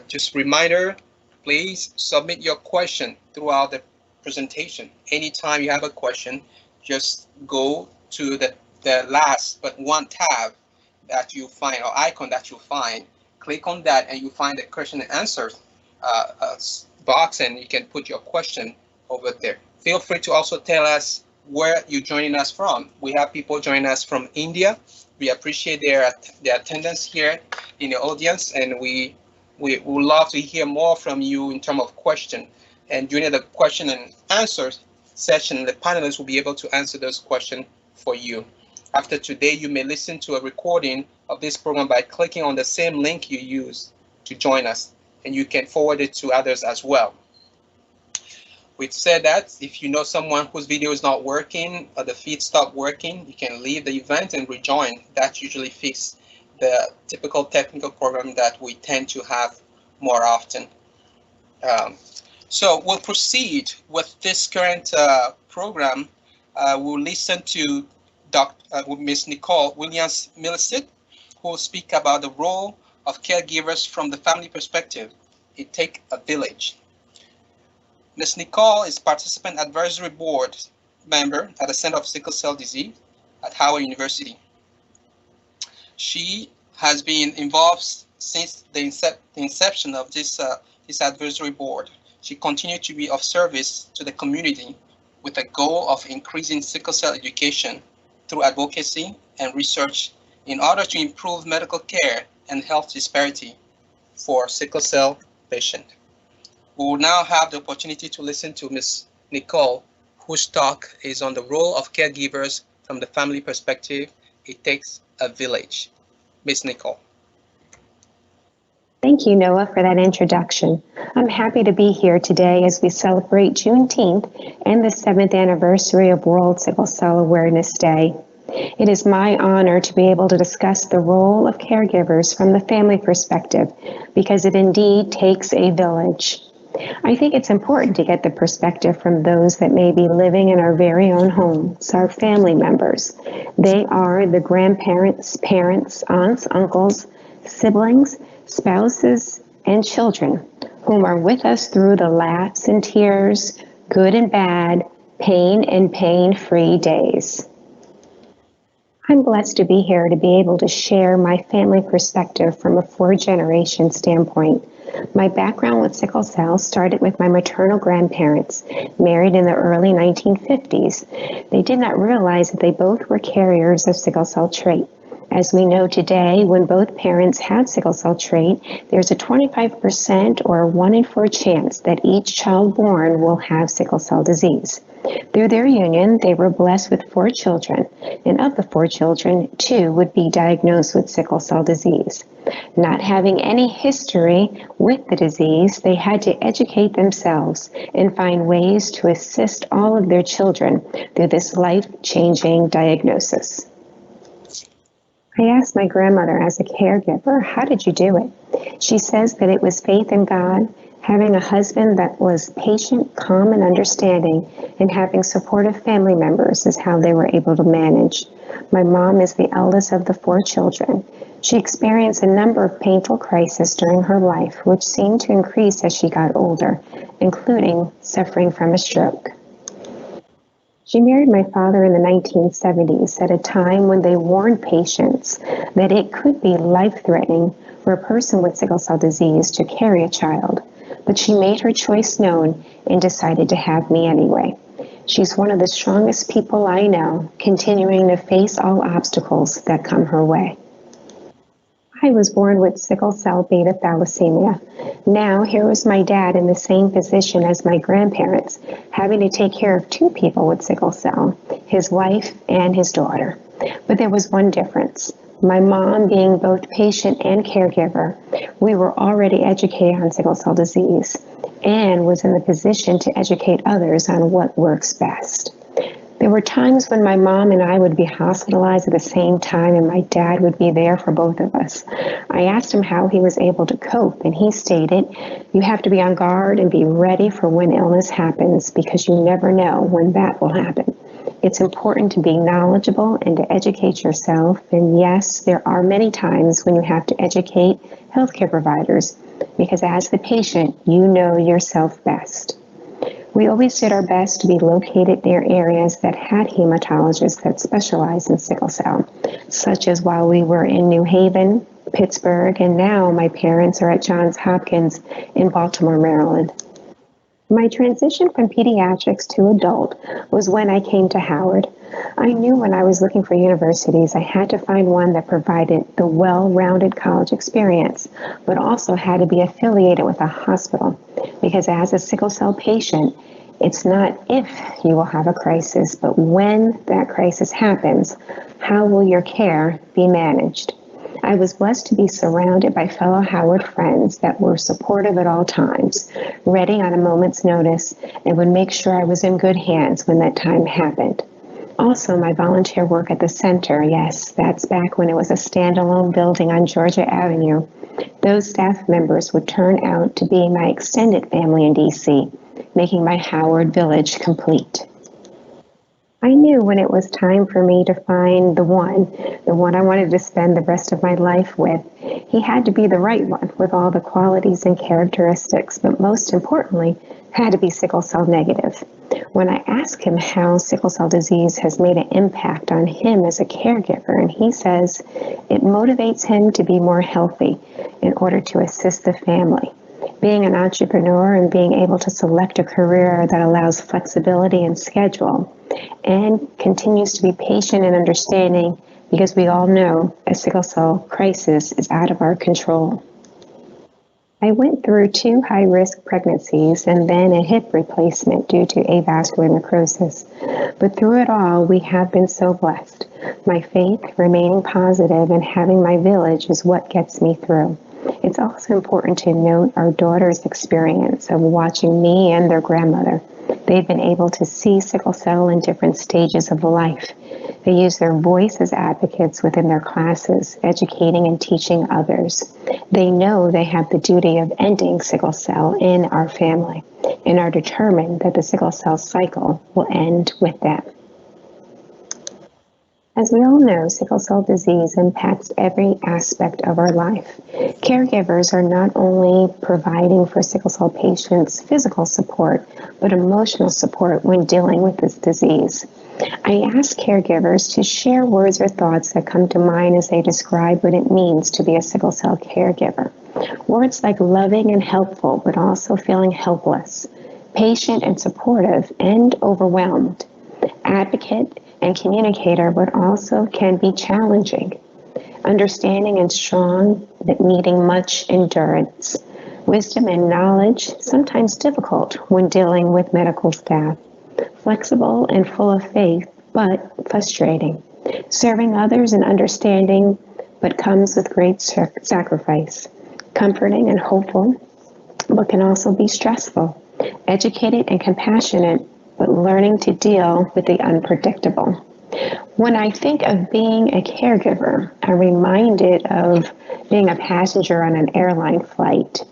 Just a reminder, please submit your question throughout the presentation. Anytime you have a question, just go to the last but one tab that you find, or icon that you find. Click on that and you find the question and answers box, and you can put your question over there. Feel free to also tell us where you're joining us from. We have people joining us from India. We appreciate their attendance here in the audience, and we would love to hear more from you in terms of question. And during the question and answers session, the panelists will be able to answer those questions for you. After today, you may listen to a recording of this program by clicking on the same link you used to join us, and you can forward it to others as well. We've said that if you know someone whose video is not working or the feed stopped working, you can leave the event and rejoin. That usually fixes the typical technical program that we tend to have more often. So we'll proceed with this current program. We'll listen to Ms. Nicole Williams-Millicent, who will speak about the role of caregivers from the family perspective. It takes a village. Ms. Nicole is Participant Advisory Board member at the Center of Sickle Cell Disease at Howard University. She has been involved since the inception of this advisory board. She continued to be of service to the community with the goal of increasing sickle cell education through advocacy and research in order to improve medical care and health disparity for sickle cell patients. We will now have the opportunity to listen to Ms. Nicole, whose talk is on the role of caregivers from the family perspective. It takes a village. Ms. Nicole. Thank you, Noah, for that introduction. I'm happy to be here today as we celebrate Juneteenth and the 7th anniversary of World Sickle Cell Awareness Day. It is my honor to be able to discuss the role of caregivers from the family perspective, because it indeed takes a village. I think it's important to get the perspective from those that may be living in our very own homes, our family members. They are the grandparents, parents, aunts, uncles, siblings, spouses, and children whom are with us through the laughs and tears, good and bad, pain and pain-free days. I'm blessed to be here to be able to share my family perspective from a four-generation standpoint. My background with sickle cell started with my maternal grandparents, married in the early 1950s. They did not realize that they both were carriers of sickle cell trait. As we know today, when both parents have sickle cell trait, there's a 25% or 1 in 4 chance that each child born will have sickle cell disease. Through their union, they were blessed with 4 children, and of the 4 children, 2 would be diagnosed with sickle cell disease. Not having any history with the disease, they had to educate themselves and find ways to assist all of their children through this life-changing diagnosis. I asked my grandmother as a caregiver, how did you do it? She says that it was faith in God, having a husband that was patient, calm, and understanding, and having supportive family members is how they were able to manage. My mom is the eldest of the 4 children. She experienced a number of painful crises during her life, which seemed to increase as she got older, including suffering from a stroke. She married my father in the 1970s at a time when they warned patients that it could be life-threatening for a person with sickle cell disease to carry a child. But she made her choice known and decided to have me anyway. She's one of the strongest people I know, continuing to face all obstacles that come her way. I was born with sickle cell beta thalassemia. Now, here was my dad in the same position as my grandparents, having to take care of 2 people with sickle cell, his wife and his daughter. But there was one difference. My mom, being both patient and caregiver, we were already educated on sickle cell disease and was in the position to educate others on what works best. There were times when my mom and I would be hospitalized at the same time and my dad would be there for both of us. I asked him how he was able to cope, and he stated, "You have to be on guard and be ready for when illness happens because you never know when that will happen. It's important to be knowledgeable and to educate yourself, and yes, there are many times when you have to educate healthcare providers because as the patient, you know yourself best." We always did our best to be located near areas that had hematologists that specialize in sickle cell, such as while we were in New Haven, Pittsburgh, and now my parents are at Johns Hopkins in Baltimore, Maryland. My transition from pediatrics to adult was when I came to Howard. I knew when I was looking for universities, I had to find one that provided the well-rounded college experience, but also had to be affiliated with a hospital, because as a sickle cell patient, it's not if you will have a crisis, but when that crisis happens, how will your care be managed? I was blessed to be surrounded by fellow Howard friends that were supportive at all times, ready on a moment's notice, and would make sure I was in good hands when that time happened. Also, my volunteer work at the center, yes, that's back when it was a standalone building on Georgia Avenue. Those staff members would turn out to be my extended family in DC, making my Howard village complete. I knew when it was time for me to find the one I wanted to spend the rest of my life with. He had to be the right one with all the qualities and characteristics, but most importantly, had to be sickle cell negative. When I asked him how sickle cell disease has made an impact on him as a caregiver, and he says it motivates him to be more healthy in order to assist the family. Being an entrepreneur and being able to select a career that allows flexibility and schedule and continues to be patient and understanding because we all know a sickle cell crisis is out of our control. I went through 2 high-risk pregnancies and then a hip replacement due to avascular necrosis. But through it all, we have been so blessed. My faith, remaining positive, and having my village is what gets me through. It's also important to note our daughter's experience of watching me and their grandmother. They've been able to see sickle cell in different stages of life. They use their voice as advocates within their classes, educating and teaching others. They know they have the duty of ending sickle cell in our family and are determined that the sickle cell cycle will end with them. As we all know, sickle cell disease impacts every aspect of our life. Caregivers are not only providing for sickle cell patients physical support, but emotional support when dealing with this disease. I ask caregivers to share words or thoughts that come to mind as they describe what it means to be a sickle cell caregiver. Words like loving and helpful, but also feeling helpless, patient and supportive, and overwhelmed, advocate and communicator, but also can be challenging, understanding and strong, but needing much endurance, wisdom and knowledge, sometimes difficult when dealing with medical staff, flexible and full of faith, but frustrating, serving others and understanding, but comes with great sacrifice, comforting and hopeful, but can also be stressful, educated and compassionate, but learning to deal with the unpredictable. When I think of being a caregiver, I'm reminded of being a passenger on an airline flight.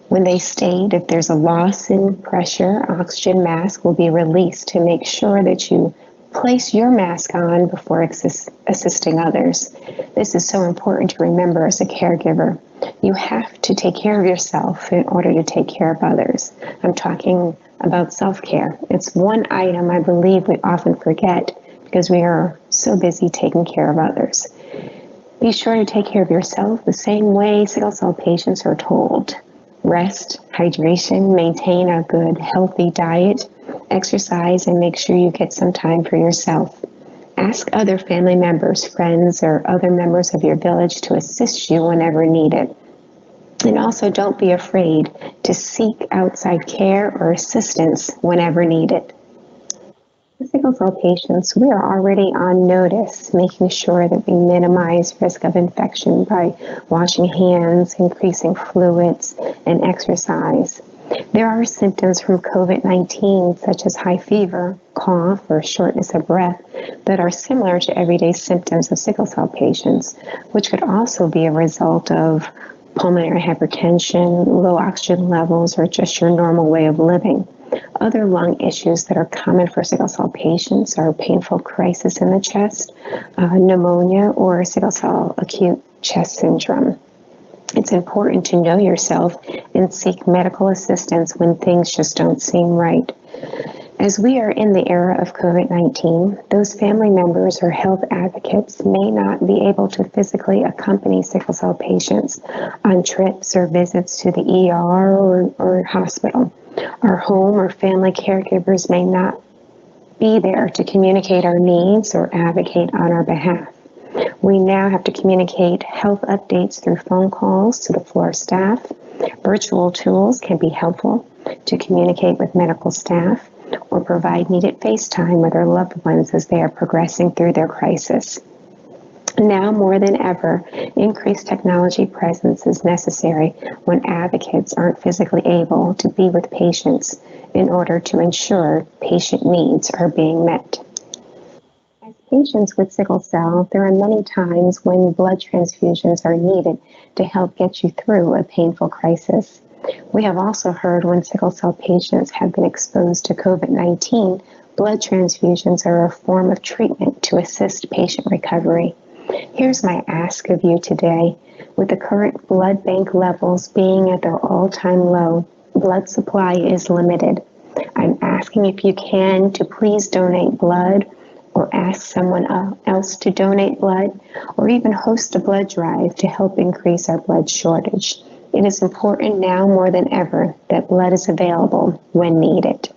When they state if there's a loss in pressure, oxygen mask will be released to make sure that you place your mask on before assisting others. This is so important to remember as a caregiver. You have to take care of yourself in order to take care of others. I'm talking about self-care. It's one item I believe we often forget because we are so busy taking care of others. Be sure to take care of yourself the same way sickle cell patients are told. Rest, hydration, maintain a good, healthy diet, exercise, and make sure you get some time for yourself. Ask other family members, friends, or other members of your village to assist you whenever needed. And also don't be afraid to seek outside care or assistance whenever needed. For sickle cell patients, we are already on notice, making sure that we minimize risk of infection by washing hands, increasing fluids, and exercise. There are symptoms from COVID-19, such as high fever, cough, or shortness of breath, that are similar to everyday symptoms of sickle cell patients, which could also be a result of pulmonary hypertension, low oxygen levels, or just your normal way of living. Other lung issues that are common for sickle cell patients are painful crisis in the chest, pneumonia, or sickle cell acute chest syndrome. It's important to know yourself and seek medical assistance when things just don't seem right. As we are in the era of COVID-19, those family members or health advocates may not be able to physically accompany sickle cell patients on trips or visits to the ER or hospital. Our home or family caregivers may not be there to communicate our needs or advocate on our behalf. We now have to communicate health updates through phone calls to the floor staff. Virtual tools can be helpful to communicate with medical staff or provide needed FaceTime with our loved ones as they are progressing through their crisis. Now more than ever, increased technology presence is necessary when advocates aren't physically able to be with patients in order to ensure patient needs are being met. As patients with sickle cell, there are many times when blood transfusions are needed to help get you through a painful crisis. We have also heard when sickle cell patients have been exposed to COVID-19, blood transfusions are a form of treatment to assist patient recovery. Here's my ask of you today. With the current blood bank levels being at their all-time low, blood supply is limited. I'm asking if you can to please donate blood or ask someone else to donate blood or even host a blood drive to help increase our blood shortage. It is important now more than ever that blood is available when needed.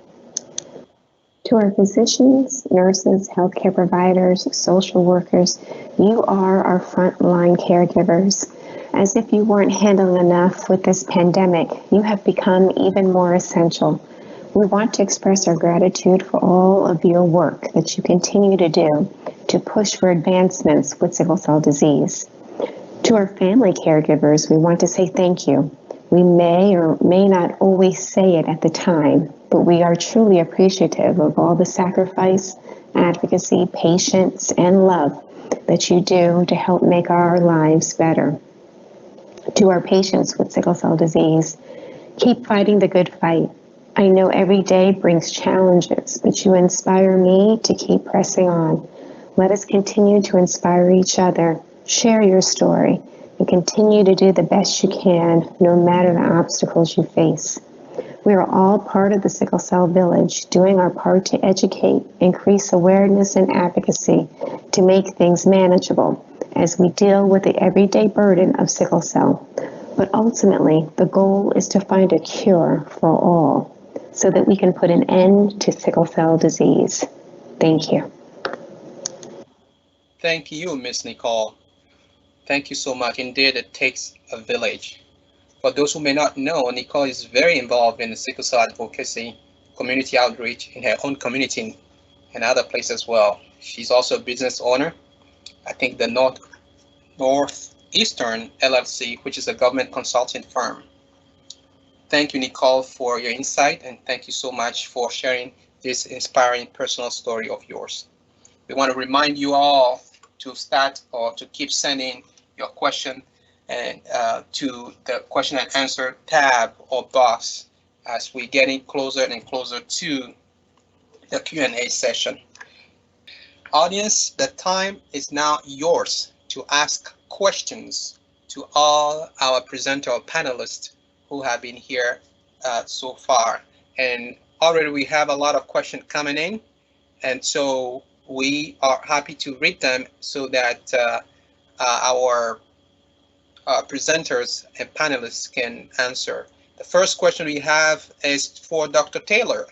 To our physicians, nurses, healthcare providers, social workers, you are our frontline caregivers. As if you weren't handling enough with this pandemic, you have become even more essential. We want to express our gratitude for all of your work that you continue to do to push for advancements with sickle cell disease. To our family caregivers, we want to say thank you. We may or may not always say it at the time, but we are truly appreciative of all the sacrifice, advocacy, patience, and love that you do to help make our lives better. To our patients with sickle cell disease, keep fighting the good fight. I know every day brings challenges, but you inspire me to keep pressing on. Let us continue to inspire each other, share your story, and continue to do the best you can, no matter the obstacles you face. We are all part of the Sickle Cell Village, doing our part to educate, increase awareness and advocacy to make things manageable as we deal with the everyday burden of sickle cell. But ultimately, the goal is to find a cure for all so that we can put an end to sickle cell disease. Thank you. Thank you, Miss Nicole. Thank you so much. Indeed, it takes a village. For those who may not know, Nicole is very involved in the sickle cell advocacy, community outreach in her own community and other places as well. She's also a business owner. I think the Northeastern LLC, which is a government consulting firm. Thank you, Nicole, for your insight, and thank you so much for sharing this inspiring personal story of yours. We want to remind you all to start or to keep sending your question and to the question and answer tab or box as we're getting closer and closer to the Q&A session. Audience, the time is now yours to ask questions to all our presenter or panelists who have been here so far. And already we have a lot of questions coming in, and so we are happy to read them so that our presenters and panelists can answer. The first question we have is for Dr. Taylor.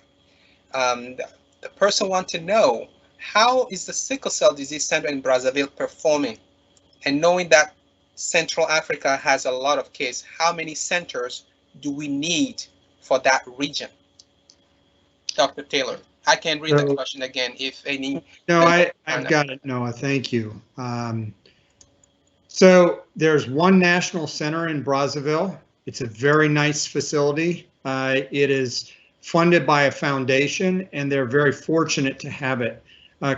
The person wants to know, how is the Sickle Cell Disease Center in Brazzaville performing? And knowing that Central Africa has a lot of cases, how many centers do we need for that region? Dr. Taylor, I can read the question again if any. No, I've got it, Noah. Thank you. So there's one national center in Brazzaville. It's a very nice facility. It is funded by a foundation, and they're very fortunate to have it.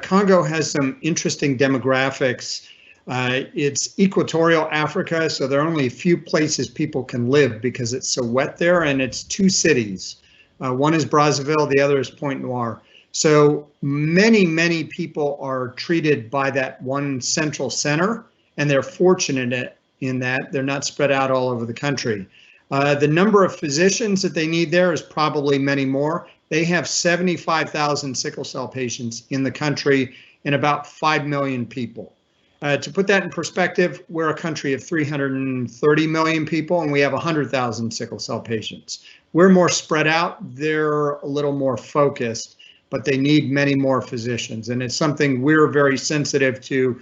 Congo has some interesting demographics. It's equatorial Africa, so there are only a few places people can live because it's so wet there, and it's two cities. One is Brazzaville, the other is Pointe Noire. So many people are treated by that one central center, and they're fortunate in that they're not spread out all over the country. The number of physicians that they need there is probably many more. They have 75,000 sickle cell patients in the country and about 5 million people. To put that in perspective, we're a country of 330 million people, and we have 100,000 sickle cell patients. We're more spread out, they're a little more focused, but they need many more physicians. And it's something we're very sensitive to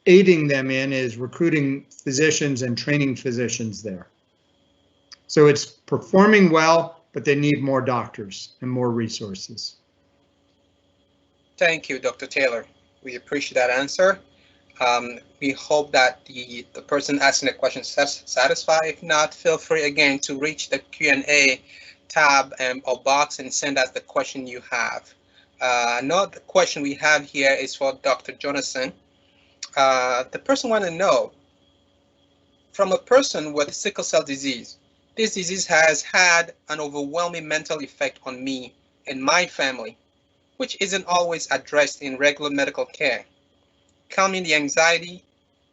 aiding them in, is recruiting physicians and training physicians there. So it's performing well, but they need more doctors and more resources. Thank you, Dr. Taylor. We appreciate that answer. We hope that the person asking the question is satisfied. If not, feel free again to reach the Q&A tab or box and send us the question you have. Another question we have here is for Dr. Jonathan. The person wants to know, from a person with sickle cell disease, this disease has had an overwhelming mental effect on me and my family, which isn't always addressed in regular medical care. Calming the anxiety,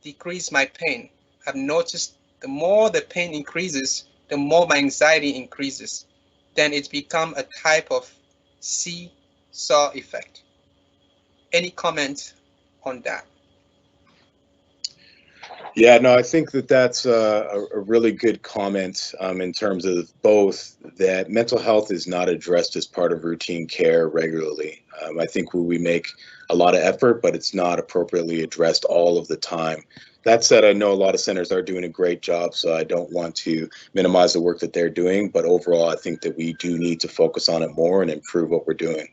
decrease my pain. I've noticed the more the pain increases, the more my anxiety increases. Then it's become a type of seesaw effect. Any comment on that? Yeah, no, I think that's a really good comment in terms of both that mental health is not addressed as part of routine care regularly. I think we make a lot of effort, but it's not appropriately addressed all of the time. That said, I know a lot of centers are doing a great job, so I don't want to minimize the work that they're doing, but overall, I think that we do need to focus on it more and improve what we're doing.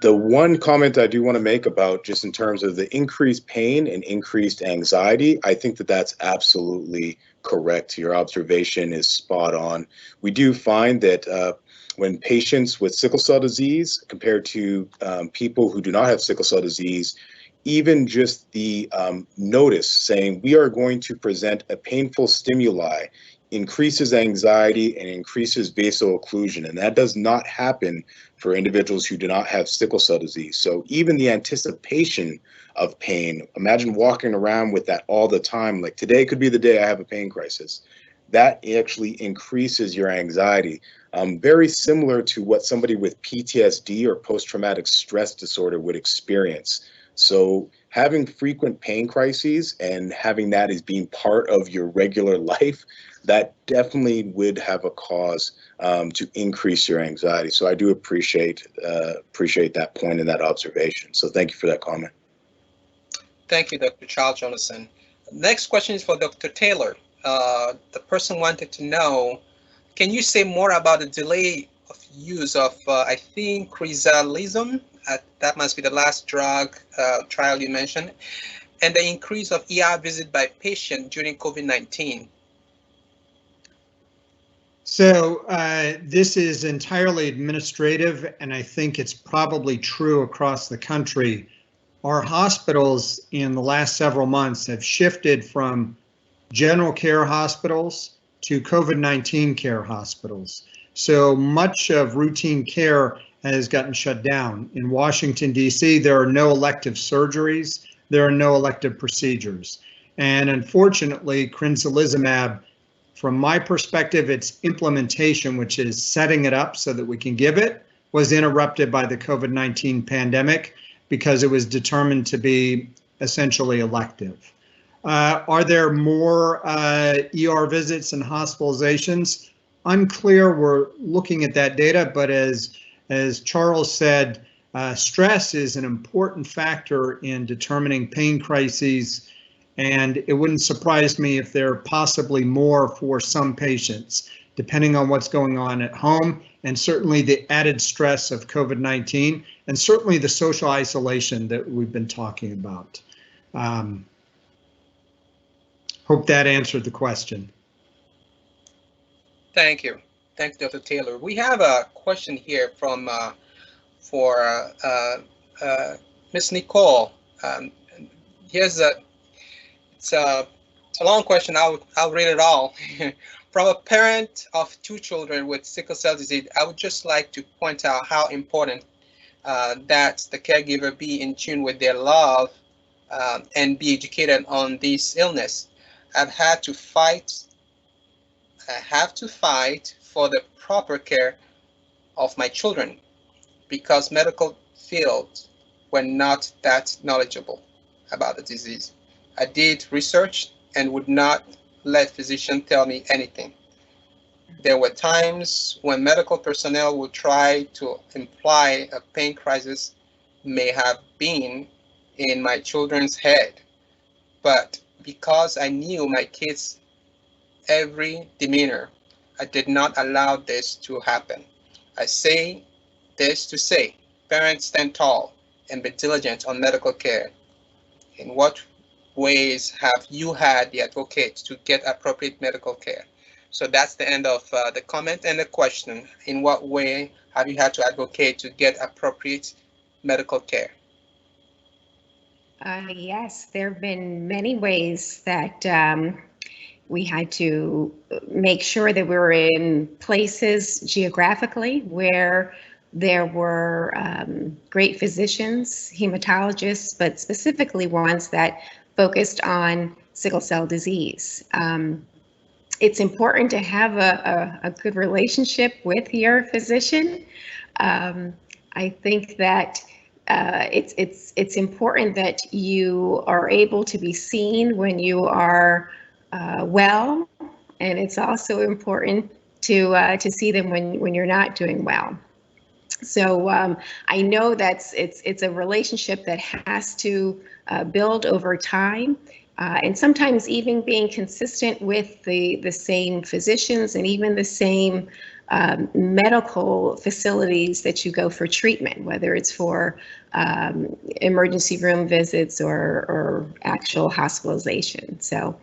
The one comment I do want to make about just in terms of the increased pain and increased anxiety, I think that that's absolutely correct. Your observation is spot on. We do find that when patients with sickle cell disease compared to people who do not have sickle cell disease, even just the notice saying we are going to present a painful stimuli increases anxiety and increases vaso-occlusion. And that does not happen for individuals who do not have sickle cell disease. So even the anticipation of pain, imagine walking around with that all the time. Like today could be the day I have a pain crisis. That actually increases your anxiety. Very similar to what somebody with PTSD or post-traumatic stress disorder would experience. So having frequent pain crises and having that as being part of your regular life, that definitely would have a cause to increase your anxiety. So I do appreciate that point and that observation. So thank you for that comment. Thank you, Dr. Charles Jonathan. Next question is for Dr. Taylor. The person wanted to know, can you say more about the delay of use of, I think, crizanlizumab? That must be the last drug trial you mentioned, and the increase of ER visit by patient during COVID-19. So this is entirely administrative, and I think it's probably true across the country. Our hospitals in the last several months have shifted from general care hospitals to COVID-19 care hospitals. So much of routine care has gotten shut down. In Washington, D.C., there are no elective surgeries. There are no elective procedures. And unfortunately, crizanlizumab, from my perspective, its implementation, which is setting it up so that we can give it, was interrupted by the COVID-19 pandemic because it was determined to be essentially elective. Are there more ER visits and hospitalizations? Unclear. We're looking at that data, but as Charles said, stress is an important factor in determining pain crises, and it wouldn't surprise me if there are possibly more for some patients, depending on what's going on at home, and certainly the added stress of COVID-19, and certainly the social isolation that we've been talking about. Hope that answered the question. Thank you. Thank you, Dr. Taylor. We have a question here from for Ms. Nicole. Here's it's a long question. I'll read it all. From a parent of 2 children with sickle cell disease, I would just like to point out how important that the caregiver be in tune with their love and be educated on this illness. I have to fight for the proper care of my children because medical fields were not that knowledgeable about the disease. I did research and would not let physicians tell me anything. There were times when medical personnel would try to imply a pain crisis may have been in my children's head, but because I knew my kids' every demeanor, I did not allow this to happen. I say this to say, parents stand tall and be diligent on medical care. In what ways have you had the advocate to get appropriate medical care? So that's the end of the comment and the question. In what way have you had to advocate to get appropriate medical care? Yes, there have been many ways that we had to make sure that we were in places geographically where there were great physicians, hematologists, but specifically ones that focused on sickle cell disease. It's important to have a good relationship with your physician. I think that it's important that you are able to be seen when you are well, and it's also important to see them when you're not doing well. So I know that's it's a relationship that has to build over time, and sometimes even being consistent with the same physicians and even the same medical facilities that you go for treatment, whether it's for emergency room visits or actual hospitalization. So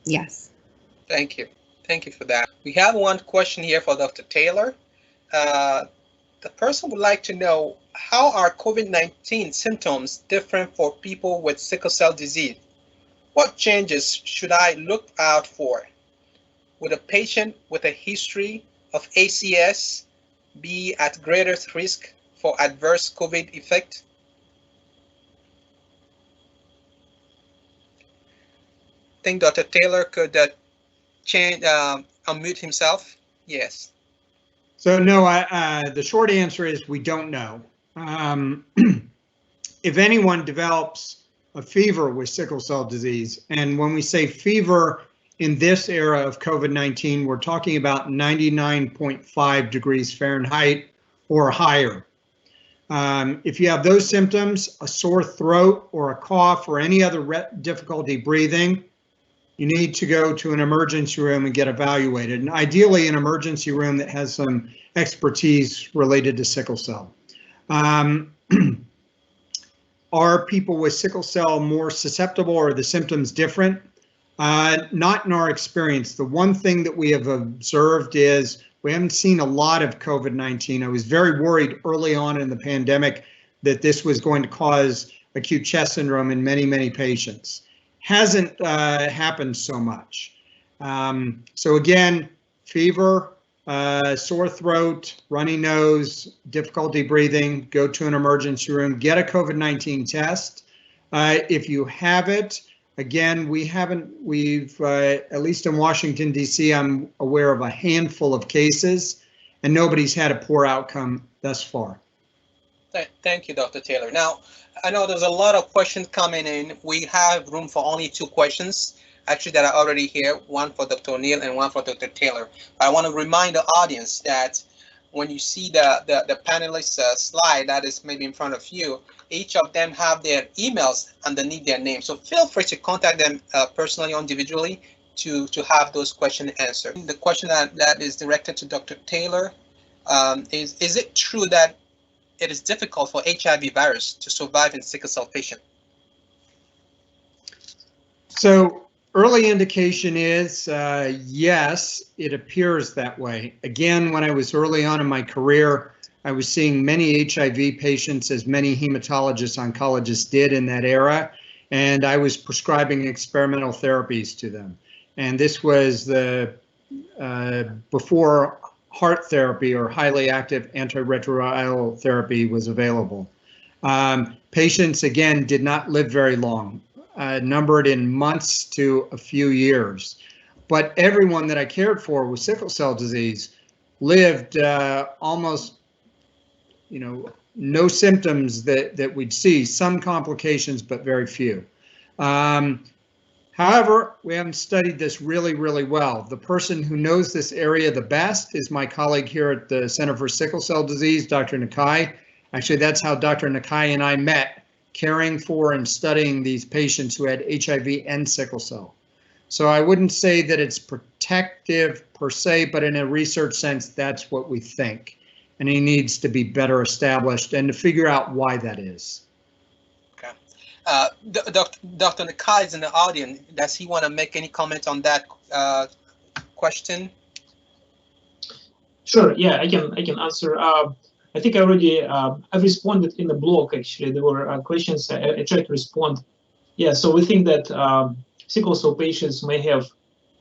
yes. Thank you. Thank you for that. We have one question here for Dr. Taylor. The person would like to know, how are COVID-19 symptoms different for people with sickle cell disease? What changes should I look out for? Would a patient with a history of ACS be at greater risk for adverse COVID effect? I think Dr. Taylor could unmute himself. Yes. So no, the short answer is we don't know. If anyone develops a fever with sickle cell disease, and when we say fever in this era of COVID-19, we're talking about 99.5 degrees Fahrenheit or higher. If you have those symptoms, a sore throat or a cough or any other difficulty breathing, you need to go to an emergency room and get evaluated, and ideally an emergency room that has some expertise related to sickle cell. Are people with sickle cell more susceptible, or are the symptoms different? Not in our experience. The one thing that we have observed is we haven't seen a lot of COVID-19. I was very worried early on in the pandemic that this was going to cause acute chest syndrome in many, many patients. Hasn't happened so much. So again, fever, sore throat, runny nose, difficulty breathing, go to an emergency room, get a COVID-19 test. If you have it, again, we've, at least in Washington, D.C., I'm aware of a handful of cases, and nobody's had a poor outcome thus far. Thank you, Dr. Taylor. Now, I know there's a lot of questions coming in. We have room for only 2 questions, actually, that are already here, one for Dr. O'Neill and one for Dr. Taylor. I want to remind the audience that when you see the panelist slide that is maybe in front of you, each of them have their emails underneath their name. So feel free to contact them personally or individually to have those questions answered. The question that is directed to Dr. Taylor is it true that it is difficult for HIV virus to survive in sickle cell patients? So early indication is yes, it appears that way. Again, when I was early on in my career, I was seeing many HIV patients, as many hematologists, oncologists did in that era, and I was prescribing experimental therapies to them. And this was the before heart therapy or highly active antiretroviral therapy was available. Patients, again, did not live very long, numbered in months to a few years. But everyone that I cared for with sickle cell disease lived almost, no symptoms that we'd see, some complications, but very few. However, we haven't studied this really, really well. The person who knows this area the best is my colleague here at the Center for Sickle Cell Disease, Dr. Nakai. Actually, that's how Dr. Nakai and I met, caring for and studying these patients who had HIV and sickle cell. So I wouldn't say that it's protective per se, but in a research sense, that's what we think. And it needs to be better established and to figure out why that is. Dr. Nakai is in the audience. Does he want to make any comment on that question? Sure. Yeah, I can answer. I think I already I've responded in the blog. Actually, there were questions. I tried to respond. Yeah. So we think that sickle cell patients may have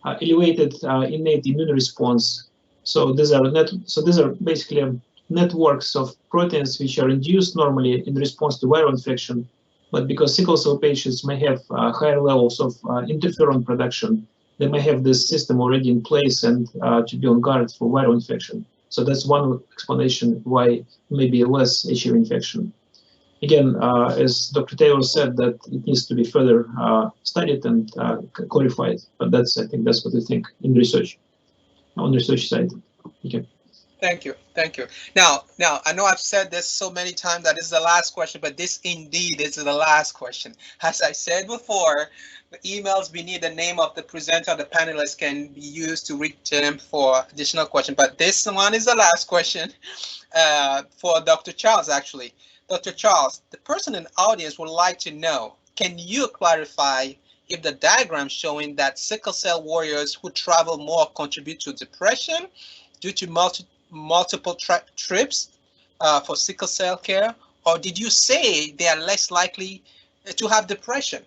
elevated innate immune response. So these are basically networks of proteins which are induced normally in response to viral infection. But because sickle cell patients may have higher levels of interferon production, they may have this system already in place and to be on guard for viral infection. So that's one explanation why maybe less HIV infection. Again, as Dr. Taylor said, that it needs to be further studied and clarified. But I think that's what we think in research, on the research side. Okay. Thank you. Thank you. Now, I know I've said this so many times that this is the last question, but this indeed is the last question. As I said before, the emails beneath the name of the presenter, the panelists, can be used to reach them for additional questions. But this one is the last question for Dr. Charles, actually. Dr. Charles, the person in the audience would like to know, can you clarify if the diagram showing that sickle cell warriors who travel more contribute to depression due to multiple trips for sickle cell care, or did you say they are less likely to have depression?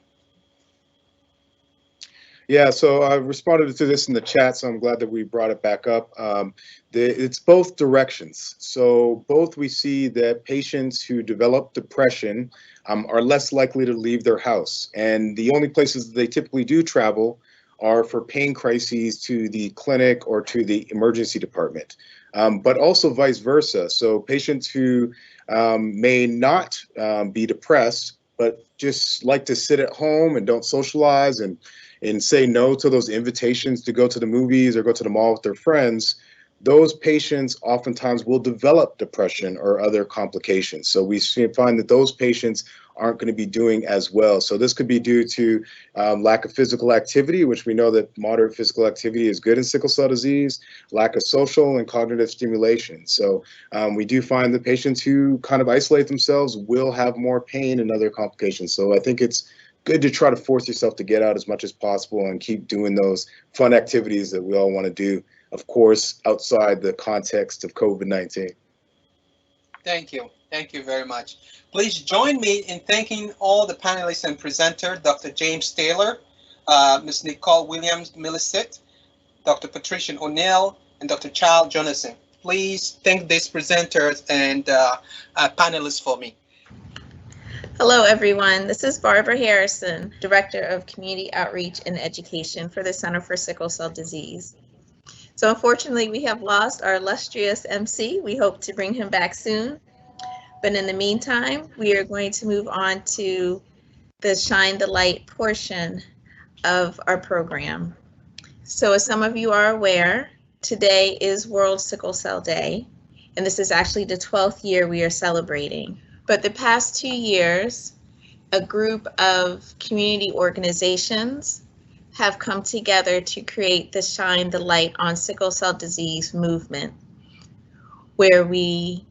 Yeah, so I responded to this in the chat, so I'm glad that we brought it back up. It's both directions. So both we see that patients who develop depression are less likely to leave their house. And the only places that they typically do travel are for pain crises to the clinic or to the emergency department, but also vice versa. So patients who may not be depressed, but just like to sit at home and don't socialize and say no to those invitations to go to the movies or go to the mall with their friends, those patients oftentimes will develop depression or other complications. So we find that those patients aren't going to be doing as well. So this could be due to lack of physical activity, which we know that moderate physical activity is good in sickle cell disease, lack of social and cognitive stimulation. So we do find that patients who kind of isolate themselves will have more pain and other complications. So I think it's good to try to force yourself to get out as much as possible and keep doing those fun activities that we all want to do, of course, outside the context of COVID-19. Thank you. Thank you very much. Please join me in thanking all the panelists and presenters, Dr. James Taylor, Ms. Nicole Williams-Millicent, Dr. Patricia O'Neill, and Dr. Charles Jonathan. Please thank these presenters and panelists for me. Hello, everyone. This is Barbara Harrison, Director of Community Outreach and Education for the Center for Sickle Cell Disease. So unfortunately, we have lost our illustrious MC. We hope to bring him back soon. But in the meantime, we are going to move on to the Shine the Light portion of our program. So as some of you are aware, today is World Sickle Cell Day, and this is actually the 12th year we are celebrating. But the past 2 years, a group of community organizations have come together to create the Shine the Light on Sickle Cell Disease movement, where we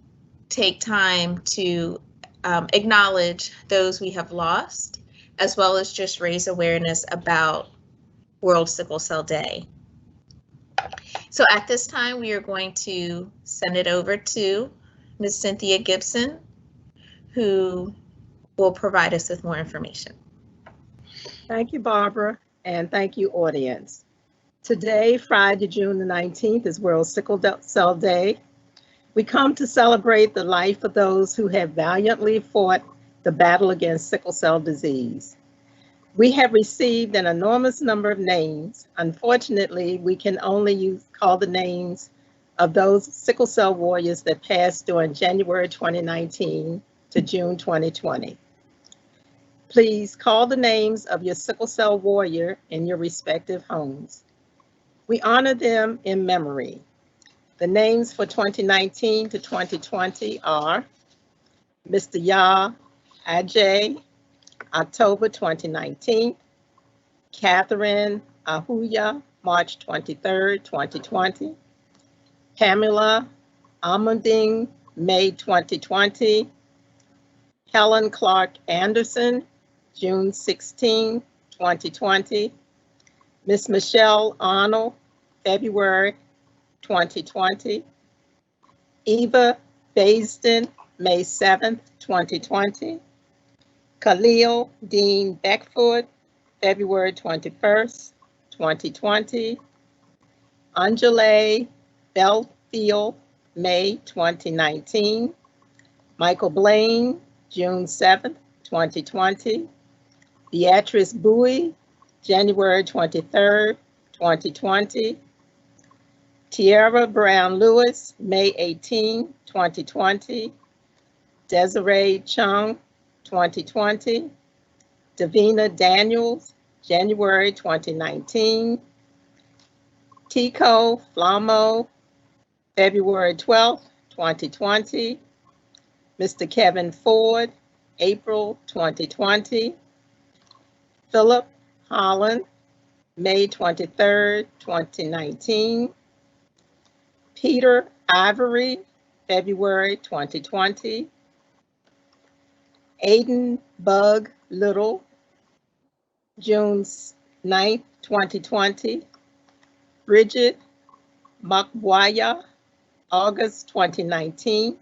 take time to acknowledge those we have lost, as well as just raise awareness about World Sickle Cell Day. So at this time, we are going to send it over to Ms. Cynthia Gibson, who will provide us with more information. Thank you, Barbara, and thank you, audience. Today, Friday, June the 19th, is World Sickle Cell Day. We come to celebrate the life of those who have valiantly fought the battle against sickle cell disease. We have received an enormous number of names. Unfortunately, we can only call the names of those sickle cell warriors that passed during January 2019 to June 2020. Please call the names of your sickle cell warrior in your respective homes. We honor them in memory. The names for 2019 to 2020 are Mr. Ya Ajay, October 2019, Catherine Ahuya, March 23rd, 2020, Pamela Amunding, May 2020, Helen Clark Anderson, June 16, 2020, Miss Michelle Arnold, February 2020, Eva Baisden, May 7th, 2020, Khalil Dean Beckford, February 21st, 2020, Angela Belfield, May 2019, Michael Blaine, June 7th, 2020, Beatrice Bowie, January 23rd, 2020, Tierra Brown Lewis, May 18, 2020, Desiree Chung, 2020, Davina Daniels, January 2019, Tico Flamo, February 12th, 2020, Mr. Kevin Ford, April 2020, Philip Holland, May 23rd, 2019, Peter Ivory, February 2020, Aiden Bug Little, June 9th, 2020, Bridget Makbwaya, August 2019.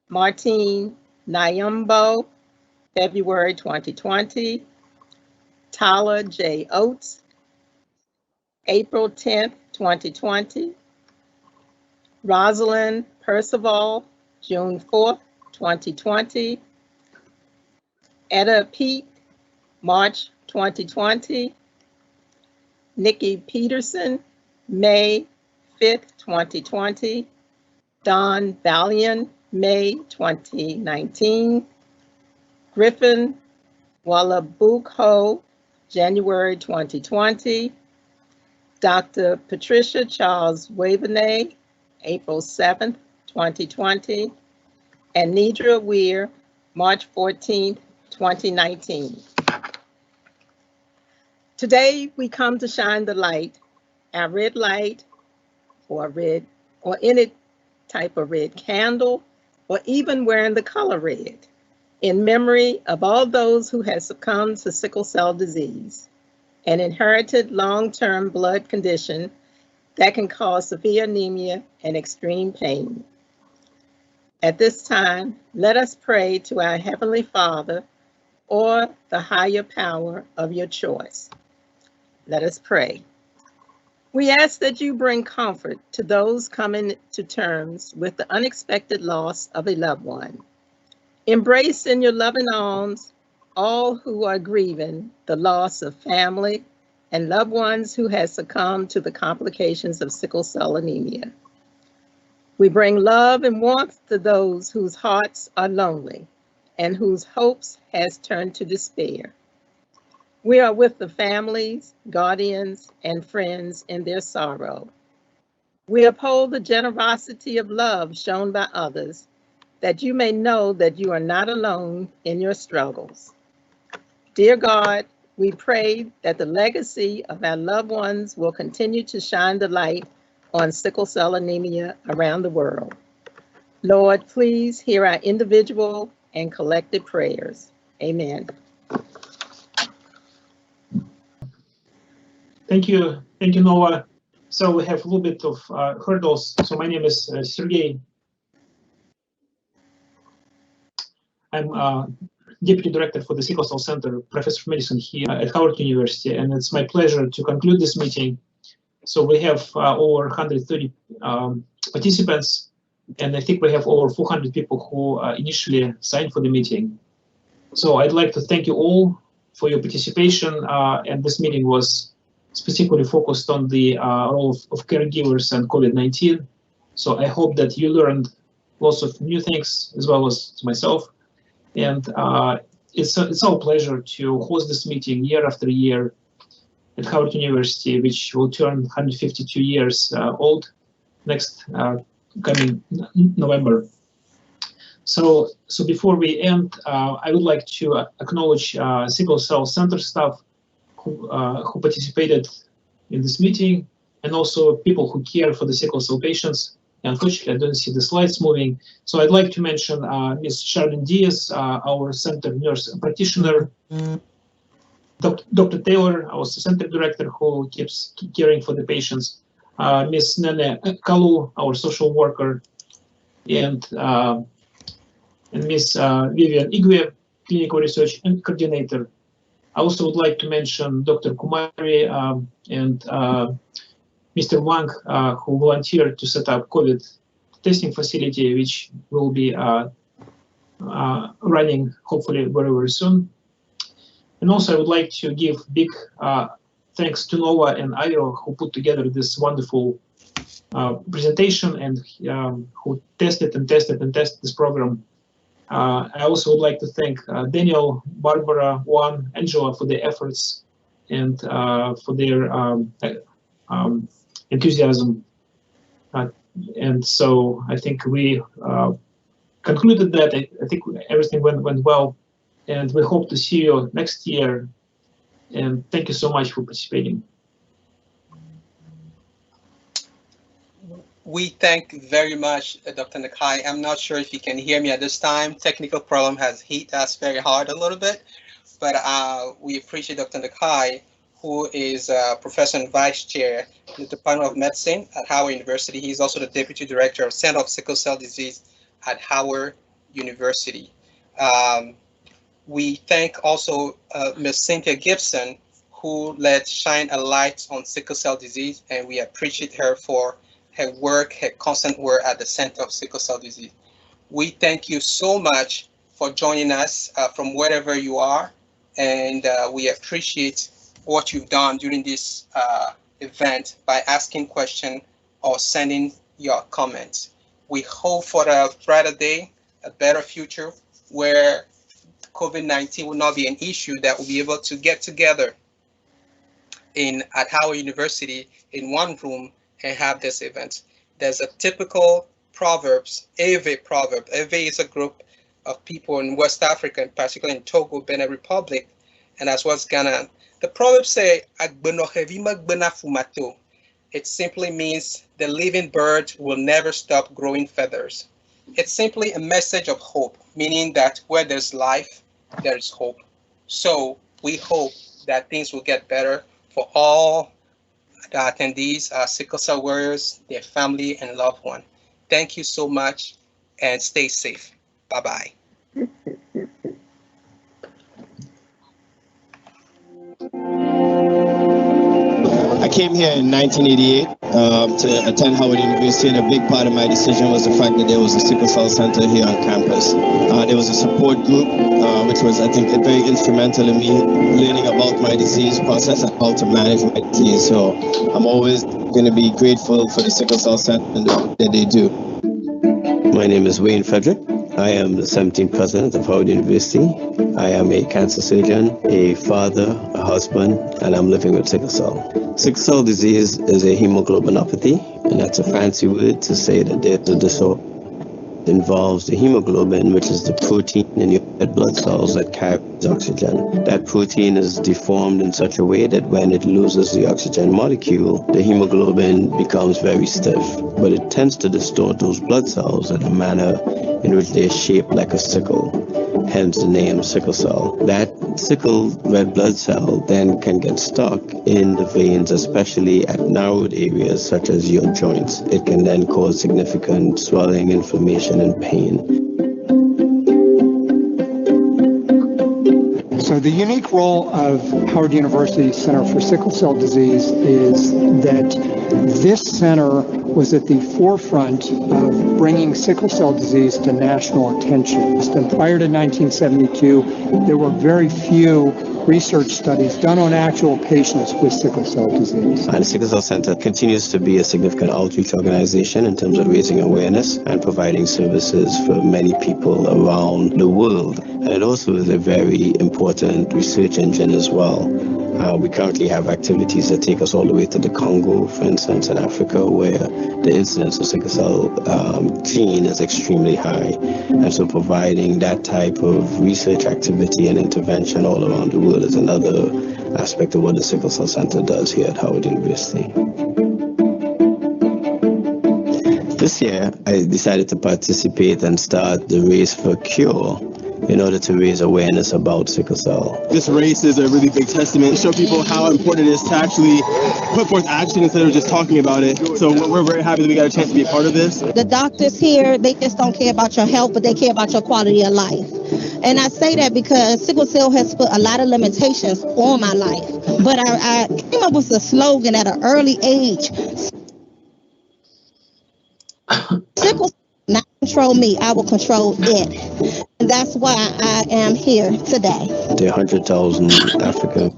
Martine Nyambo, February 2020. Tyler J. Oates, April 10th, 2020. Rosalind Percival, June 4th, 2020. Etta Pete, March 2020. Nikki Peterson, May 5th, 2020. Don Valian, May 2019. Griffin Wallabukho, January 2020. Dr. Patricia Charles Waveney, April 7th, 2020. And Nidra Weir, March 14th, 2019. Today, we come to shine the light, our red light, or any type of red candle, or even wearing the color red, in memory of all those who have succumbed to sickle cell disease, an inherited long-term blood condition that can cause severe anemia and extreme pain. At this time, let us pray to our Heavenly Father or the higher power of your choice. Let us pray. We ask that you bring comfort to those coming to terms with the unexpected loss of a loved one. Embrace in your loving arms all who are grieving the loss of family and loved ones who have succumbed to the complications of sickle cell anemia. We bring love and warmth to those whose hearts are lonely and whose hopes has turned to despair. We are with the families, guardians, and friends in their sorrow. We uphold the generosity of love shown by others, that you may know that you are not alone in your struggles. Dear God, we pray that the legacy of our loved ones will continue to shine the light on sickle cell anemia around the world. Lord, please hear our individual and collective prayers. Amen. Thank you, Nova. So we have a little bit of hurdles. So my name is Sergey. I'm Deputy Director for the Sickle Cell Center, Professor of Medicine here at Howard University, and it's my pleasure to conclude this meeting. So we have over 130 participants, and I think we have over 400 people who initially signed for the meeting. So I'd like to thank you all for your participation, and this meeting was specifically focused on the role of caregivers and COVID-19. So I hope that you learned lots of new things as well as myself. And it's our pleasure to host this meeting year after year at Howard University, which will turn 152 years old next coming November. So before we end, I would like to acknowledge Sickle Cell Center staff who participated in this meeting, and also people who care for the sickle cell patients. Unfortunately, I don't see the slides moving. So I'd like to mention Ms. Charlene Diaz, our center nurse practitioner, Dr. Taylor, our center director who keeps caring for the patients, Ms. Nene Kalu, our social worker, and Ms. Vivian Igwe, clinical research and coordinator. I also would like to mention Dr. Kumari and Mr. Wang, who volunteered to set up COVID testing facility, which will be running hopefully very, very soon. And also I would like to give big thanks to Nova and Ayo, who put together this wonderful presentation and who tested this program. I also would like to thank Daniel, Barbara, Juan, Angela for their efforts and for their enthusiasm. And so I think we concluded that. I think everything went well, and we hope to see you next year. And thank you so much for participating. We thank very much, Dr. Nakai. I'm not sure if you can hear me at this time. Technical problem has hit us very hard a little bit, but we appreciate Dr. Nakai, who is Professor and Vice Chair in the Department of Medicine at Howard University. He's also the Deputy Director of Center of Sickle Cell Disease at Howard University. We thank also Ms. Cynthia Gibson, who let shine a light on sickle cell disease, and we appreciate her for her work, her constant work at the Center of Sickle Cell Disease. We thank you so much for joining us from wherever you are, and we appreciate what you've done during this event by asking questions or sending your comments. We hope for a brighter day, a better future, where COVID-19 will not be an issue, that we'll be able to get together at Howard University in one room and have this event. There's a typical Proverbs, Ewe proverb. Ewe is a group of people in West Africa, and particularly in Togo, Benin Republic, and as well as Ghana. The proverb say, it simply means the living bird will never stop growing feathers. It's simply a message of hope, meaning that where there's life, there is hope. So we hope that things will get better for all the attendees, sickle cell warriors, their family and loved one. Thank you so much and stay safe. Bye-bye. I came here in 1988 to attend Howard University, and a big part of my decision was the fact that there was a sickle cell center here on campus. There was a support group, which was, I think, very instrumental in me learning about my disease process and how to manage my disease. So I'm always going to be grateful for the sickle cell center and the work that they do. My name is Wayne Frederick. I am the 17th president of Howard University. I am a cancer surgeon, a father, a husband, and I'm living with sickle cell. Sickle cell disease is a hemoglobinopathy, and that's a fancy word to say that there's a disorder that involves the hemoglobin, which is the protein in your red blood cells that carries oxygen. That protein is deformed in such a way that when it loses the oxygen molecule, the hemoglobin becomes very stiff, but it tends to distort those blood cells in a manner in which they're shaped like a sickle, hence the name sickle cell. That sickle red blood cell then can get stuck in the veins, especially at narrowed areas such as your joints. It can then cause significant swelling, inflammation, and pain. So the unique role of Howard University Center for Sickle Cell Disease is that this center was at the forefront of bringing sickle cell disease to national attention. And prior to 1972, there were very few research studies done on actual patients with sickle cell disease. And the Sickle Cell Center continues to be a significant outreach organization in terms of raising awareness and providing services for many people around the world. And it also is a very important research engine as well. We currently have activities that take us all the way to the Congo, for instance, in Africa, where the incidence of sickle cell gene is extremely high. And so providing that type of research activity and intervention all around the world is another aspect of what the Sickle Cell Center does here at Howard University. This year, I decided to participate and start the Race for Cure in order to raise awareness about sickle cell. This race is a really big testament to show people how important it is to actually put forth action instead of just talking about it. So we're very happy that we got a chance to be a part of this. The doctors here, they just don't care about your health, but they care about your quality of life. And I say that because sickle cell has put a lot of limitations on my life. But I came up with a slogan at an early age. Sickle not control me, I will control it. And that's why I am here today. There are 100,000 Africans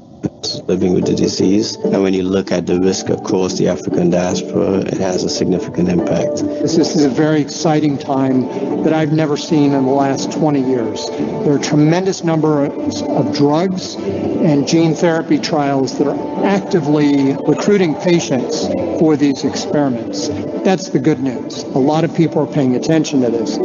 living with the disease. And when you look at the risk across the African diaspora, it has a significant impact. This is a very exciting time that I've never seen in the last 20 years. There are a tremendous number of drugs and gene therapy trials that are actively recruiting patients for these experiments. That's the good news. A lot of people are paying attention to this.